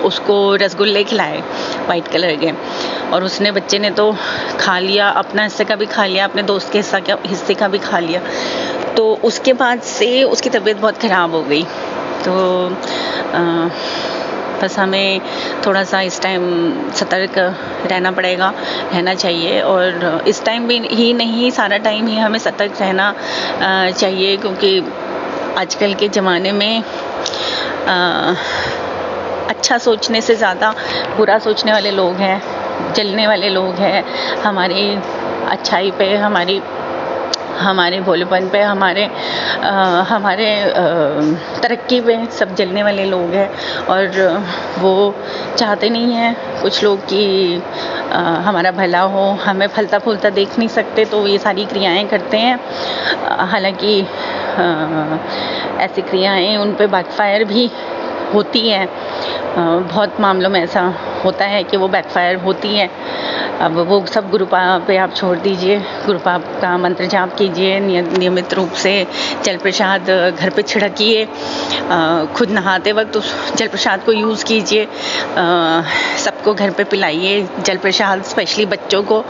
उसको रसगुल्ले खिलाए वाइट कलर के, और उसने, बच्चे ने तो खा लिया, अपना हिस्से का भी खा लिया, अपने दोस्त के हिस्से का भी खा लिया। तो उसके बाद से उसकी तबीयत बहुत ख़राब हो गई। तो बस हमें थोड़ा सा इस टाइम सतर्क रहना पड़ेगा, रहना चाहिए, और इस टाइम भी ही नहीं, सारा टाइम ही हमें सतर्क रहना चाहिए, क्योंकि आजकल के ज़माने में अच्छा सोचने से ज़्यादा बुरा सोचने वाले लोग हैं, जलने वाले लोग हैं, हमारी अच्छाई पे, हमारे भोलेपन पे, हमारे तरक्की पे सब जलने वाले लोग हैं, और वो चाहते नहीं हैं कुछ लोग कि हमारा भला हो, हमें फलता फूलता देख नहीं सकते, तो ये सारी क्रियाएं करते हैं। हालांकि ऐसी क्रियाएं उन पे बैकफायर भी होती हैं, बहुत मामलों में ऐसा होता है कि वो बैकफायर होती हैं। अब वो सब गुरुपा पे आप छोड़ दीजिए, गुरुपा का मंत्र जाप कीजिए, नियमित रूप से जल प्रसाद घर पे छिड़किए, खुद नहाते वक्त उस जल प्रसाद को यूज़ कीजिए, सबको घर पे पिलाइए जल प्रसाद, स्पेशली बच्चों को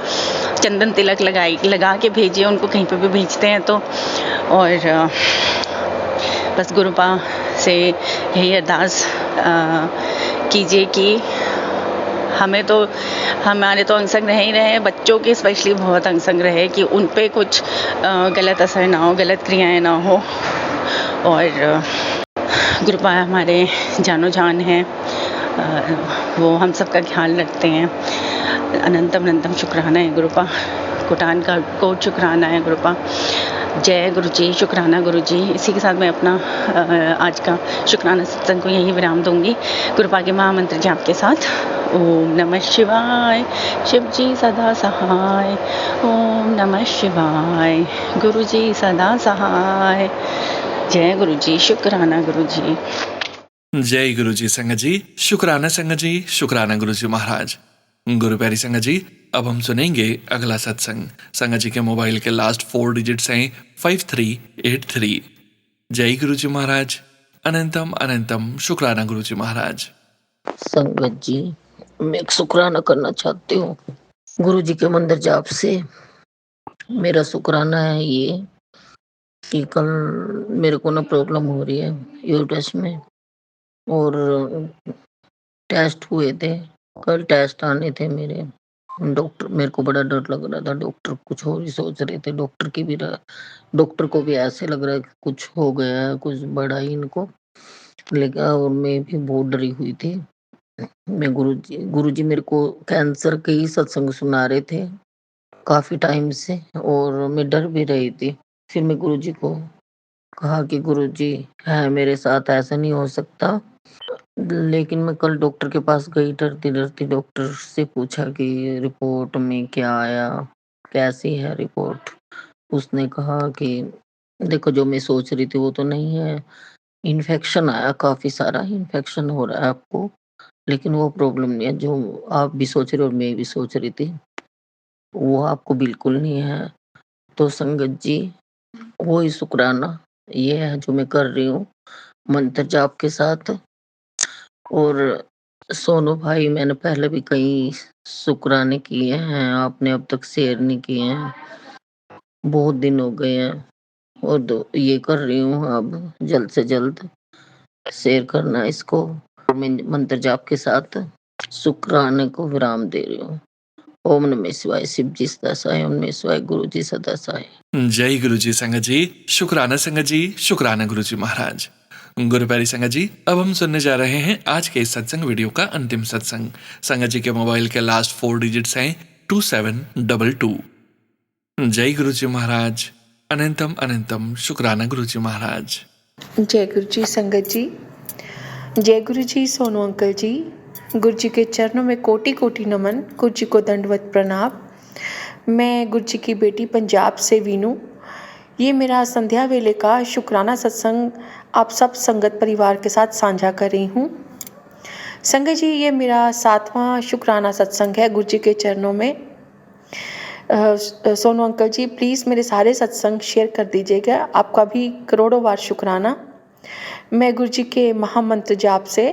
चंदन तिलक लगा के भेजिए, उनको कहीं पे भी भेजते हैं तो। और बस गुरुपा से यही अरदास कीजिए कि हमारे तो अंग-संग रह ही रहे, बच्चों के स्पेशली बहुत अंग-संग रहे, कि उन पे कुछ गलत असर ना हो, गलत क्रियाएं ना हो, और गुरुपा हमारे जानो जान हैं, वो हम सब का ख्याल रखते हैं। अनंतम अनंतम शुक्राना है गुरुपा, कोटान का कोट शुक्राना है गुरुपा। जय गुरु जी, शुक्राना गुरु जी। इसी के साथ मैं अपना आज का शुक्राना सत्संग को यहीं विराम दूंगी, गुरुपा के महामंत्र जाप के साथ। ओम नमः शिवाय, शिव जी सदा सहाय। ओम नमः शिवाय, गुरु जी सदा सहाय। जय गुरु जी, शुक्राना गुरु जी। जय गुरु जी संगत जी, शुक्राना संगत जी, शुक्राना गुरु जी महाराज। गुरु प्यारी संगत जी, अब हम सुनेंगे अगला सत्संग। संगत जी के मोबाइल के लास्ट 4 डिजिट्स हैं 5383। जय गुरु जी महाराज। अनंतम अनंतम शुक्राना गुरु जी महाराज। संगत जी, मैं एक शुक्राना करना चाहती हूँ गुरु जी के मंदिर जाप से। मेरा शुक्राना है ये कि कल मेरे को ना प्रॉब्लम हो रही है यूट्रस में, और टेस्ट हुए थे, कल टेस्ट आने थे मेरे। डॉक्टर, मेरे को बड़ा डर लग रहा था, डॉक्टर कुछ और ही सोच रहे थे, डॉक्टर को भी ऐसे लग रहा है कि कुछ हो गया है, कुछ बड़ा ही इनको, लेकिन और मैं भी बहुत डरी हुई थी। मैं गुरुजी मेरे को कैंसर के ही सत्संग सुना रहे थे काफी टाइम से, और मैं डर भी रही थी। फिर मैं गुरुजी को कहा कि गुरुजी है मेरे साथ, ऐसा नहीं हो सकता, लेकिन मैं कल डॉक्टर के पास गई, डरती-डरती डॉक्टर से पूछा कि रिपोर्ट में क्या आया? कैसी है रिपोर्ट? उसने कहा कि देखो, जो मैं सोच रही थी वो तो नहीं है, इन्फेक्शन आया, काफ़ी सारा इन्फेक्शन हो रहा है आपको, लेकिन वो प्रॉब्लम नहीं है जो आप भी सोच रहे हो और मैं भी सोच रही थी, वो आपको बिल्कुल नहीं है। तो संगत जी, वही शुक्राना ये है जो मैं कर रही हूँ मंत्र जाप के साथ। और सोनू भाई, मैंने पहले भी कई शुक्राने किए हैं, आपने अब तक शेयर नहीं किए हैं, बहुत दिन हो गए हैं। और ये कर रही हूँ, अब जल्द से जल्द शेयर करना इसको। और मैं मंत्र जाप के साथ शुक्राने को विराम दे रही हूँ। ओम नमः शिवाय, शिव जी सदा सहाय, ओम नमः शिवाय, गुरु जी सदा सहाय। जय गुरु जी संगत जी, शुक्राना संगत जी, शुक्राना गुरु जी महाराज। गुरु प्यारी संगत जी, अब हम सुनने जा रहे हैं आज के इस सत्संग वीडियो का अंतिम सत्संग। संगत जी के मोबाइल के लास्ट 4 डिजिट्स हैं 2722। जय गुरु जी महाराज, अनंतम अनंतम शुक्राना गुरु जी महाराज। जय गुरु जी संगत जी, जय गुरु जी सोनू अंकल जी। गुरु जी के चरणों में कोटि कोटि नमन, गुरु जी को दंडवत प्रणाम। मैं गुरु जी की बेटी पंजाब से वीनू। ये मेरा संध्या वेले का शुक्राना सत्संग आप सब संगत परिवार के साथ साझा कर रही हूँ। संगत जी, ये मेरा 7वां शुक्राना सत्संग है गुरु जी के चरणों में। सोनू अंकल जी, प्लीज़ मेरे सारे सत्संग शेयर कर दीजिएगा। आपका भी करोड़ों बार शुक्राना। मैं गुरु जी के महामंत्र जाप से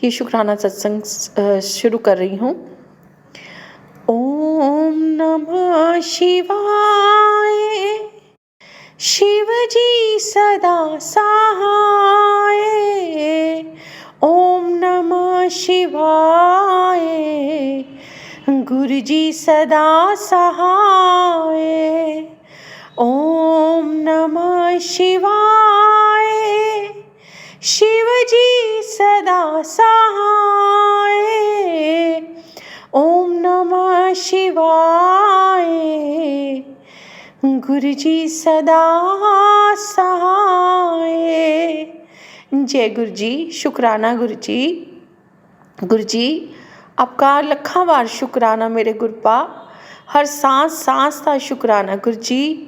ये शुक्राना सत्संग शुरू कर रही हूँ। ओम नमः शिवाय, शिव जी सदा सहाय। ओम नमः शिवाय, गुरु जी सदा सहाय। ओम नमः शिवाय, शिव जी सदा सहाय। ओम नमः शिवाय, गुरु जी सदा सहाय। जय गुरु जी, शुक्राना गुरु जी। गुरु जी, आपका लखा बार शुक्राना मेरे गुरपा। हर सांस सांस का शुक्राना गुरु जी।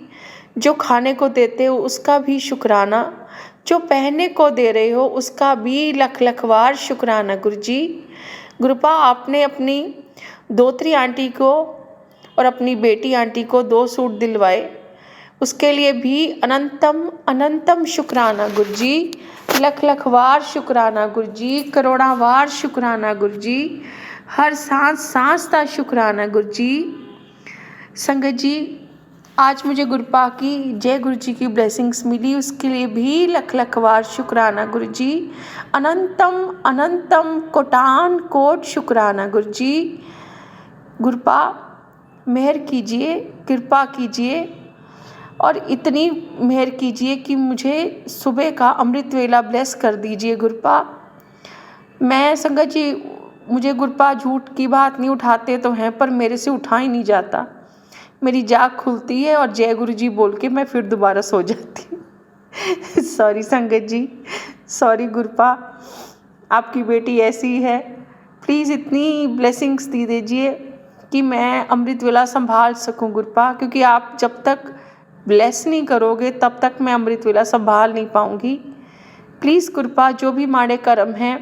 जो खाने को देते हो उसका भी शुक्राना, जो पहनने को दे रहे हो उसका भी लख लख बार शुक्राना गुरु जी। गुरुपा, आपने अपनी दोतरी आंटी को और अपनी बेटी आंटी को 2 सूट दिलवाए, उसके लिए भी अनंतम अनंतम शुक्राना गुरु जी। लख लख बार शुक्राना गुरु जी, करोड़ा बार शुक्राना गुरु जी। हर सांस सांस का शुक्राना गुरु जी। संगत जी, आज मुझे गुरुपा की जय गुरु जी की ब्लेसिंग्स मिली, उसके लिए भी लख लख बार शुक्राना गुरु जी। अनंतम अनंतम कोटान कोट शुक्राना गुरु जी। गुरुपा, मेहर कीजिए, कृपा कीजिए और इतनी मेहर कीजिए कि मुझे सुबह का अमृत वेला ब्लेस कर दीजिए गुरुपा। मैं संगत जी, मुझे गुरुपा झूठ की बात नहीं उठाते तो हैं, पर मेरे से उठा ही नहीं जाता। मेरी जाग खुलती है और जय गुरु जी बोल के मैं फिर दोबारा सो जाती हूँ। सॉरी संगत जी, सॉरी गुरुपा, आपकी बेटी ऐसी है। प्लीज़ इतनी ब्लेसिंग्स दे दीजिए कि मैं अमृत वेला संभाल सकूं गुरुपा, क्योंकि आप जब तक ब्लेस नहीं करोगे तब तक मैं अमृत वेला संभाल नहीं पाऊँगी। प्लीज़ गुरुपा, जो भी माड़े कर्म हैं,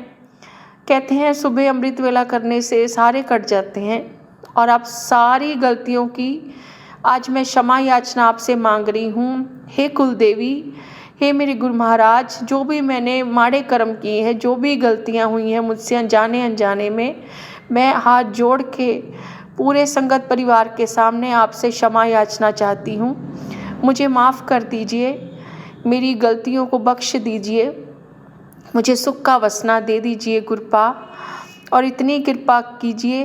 कहते हैं सुबह अमृत वेला करने से सारे कट जाते हैं, और आप सारी गलतियों की आज मैं क्षमा याचना आपसे मांग रही हूँ। हे कुल देवी, हे मेरे गुरु महाराज, जो भी मैंने माड़े कर्म किए हैं, जो भी गलतियाँ हुई हैं मुझसे अनजाने अनजाने में, मैं हाथ जोड़ के पूरे संगत परिवार के सामने आपसे क्षमा याचना चाहती हूँ। मुझे माफ़ कर दीजिए, मेरी गलतियों को बख्श दीजिए, मुझे सुख का वसना दे दीजिए गुरुपा, और इतनी कृपा कीजिए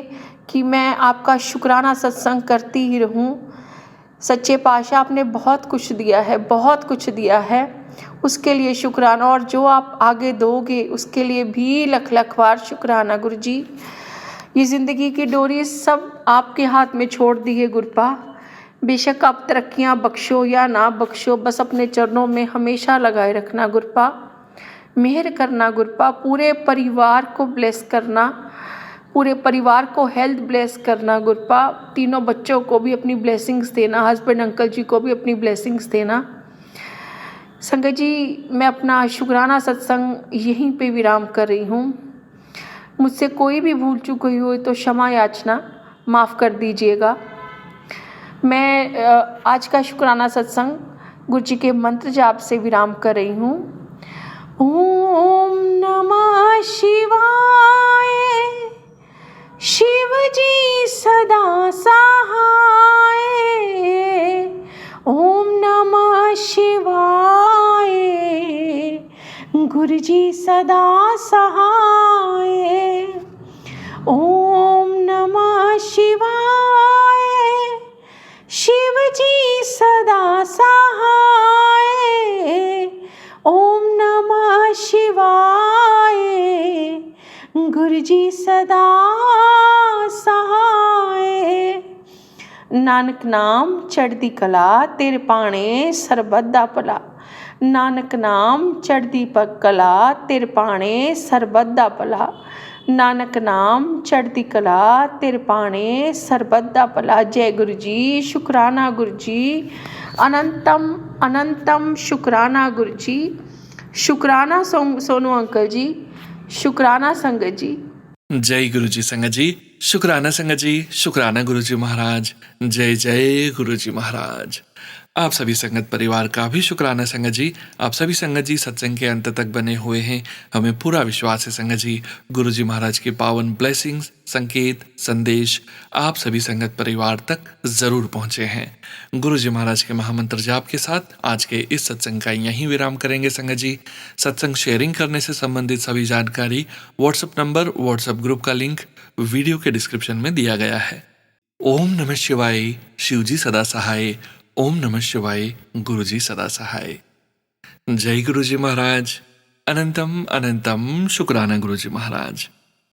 कि मैं आपका शुक्राना सत्संग करती ही रहूं। सच्चे पातशाह, आपने बहुत कुछ दिया है, बहुत कुछ दिया है, उसके लिए शुक्राना, और जो आप आगे दोगे उसके लिए भी लख लख बार शुक्राना गुरु जी। ये ज़िंदगी की डोरी सब आपके हाथ में छोड़ दी है गुरुपा। बेशक आप तरक्कियाँ बख्शो या ना बख्शो, बस अपने चरणों में हमेशा लगाए रखना गुरुपा। मेहर करना गुरपा, पूरे परिवार को ब्लेस करना, पूरे परिवार को हेल्थ ब्लेस करना गुरपा, तीनों बच्चों को भी अपनी ब्लेसिंग्स देना, हस्बैंड अंकल जी को भी अपनी ब्लेसिंग्स देना। संगत जी, मैं अपना शुक्राना सत्संग यहीं पे विराम कर रही हूँ। मुझसे कोई भी भूल चूक हुई हो तो क्षमा याचना, माफ़ कर दीजिएगा। मैं आज का शुक्राना सत्संग गुरु जी के मंत्र जाप से विराम कर रही हूँ। ओम नमः शिवाय, शिव जी सदा सहाय। ओम नमः शिवाय, गुरु जी सदा सहाय। ओम नमः शिवाय, शिव जी सदा सहाय। ओम नमः शिवाय, गुरु जी सदा सहाय। नानक नाम चढ़दी कला, तेरे पाणे सरबत दा भला। नानक नाम चढ़दी कला, तेरे पाणे सरबत दा भला। नानक नाम चढ़दी कला, तेरे पाणे सरबत दा भला। जय गुरु जी, शुक्राना गुरु जी, अनंतम अनंतम शुक्राना गुरु जी। शुक्राना सोनू अंकल जी, शुक्राना संगत जी। जय गुरु जी संगत जी, शुक्राना संगत जी, शुक्राना गुरु जी महाराज। जय जय गुरु जी महाराज। आप सभी संगत परिवार का भी शुक्राना संगत जी। आप सभी संगत जी सत्संग के अंत तक बने हुए हैं। हमें पूरा विश्वास है संगत जी, गुरु जी महाराज के पावन ब्लेसिंग्स, संकेत, संदेश आप सभी संगत परिवार तक जरूर पहुंचे हैं। गुरु जी महाराज के महामंत्र जाप के साथ आज के इस सत्संग का यहीं विराम करेंगे संगत जी। सत्संग शेयरिंग करने से संबंधित सभी जानकारी, व्हाट्सएप नंबर, व्हाट्सएप ग्रुप का लिंक वीडियो के डिस्क्रिप्शन में दिया गया है। ओम नमः शिवाय, शिव जी सदा सहाय। ओम नमः शिवाय, गुरु जी सदा सहाय। जय गुरु जी महाराज। अनंतम अनंतम शुक्राना गुरु जी महाराज।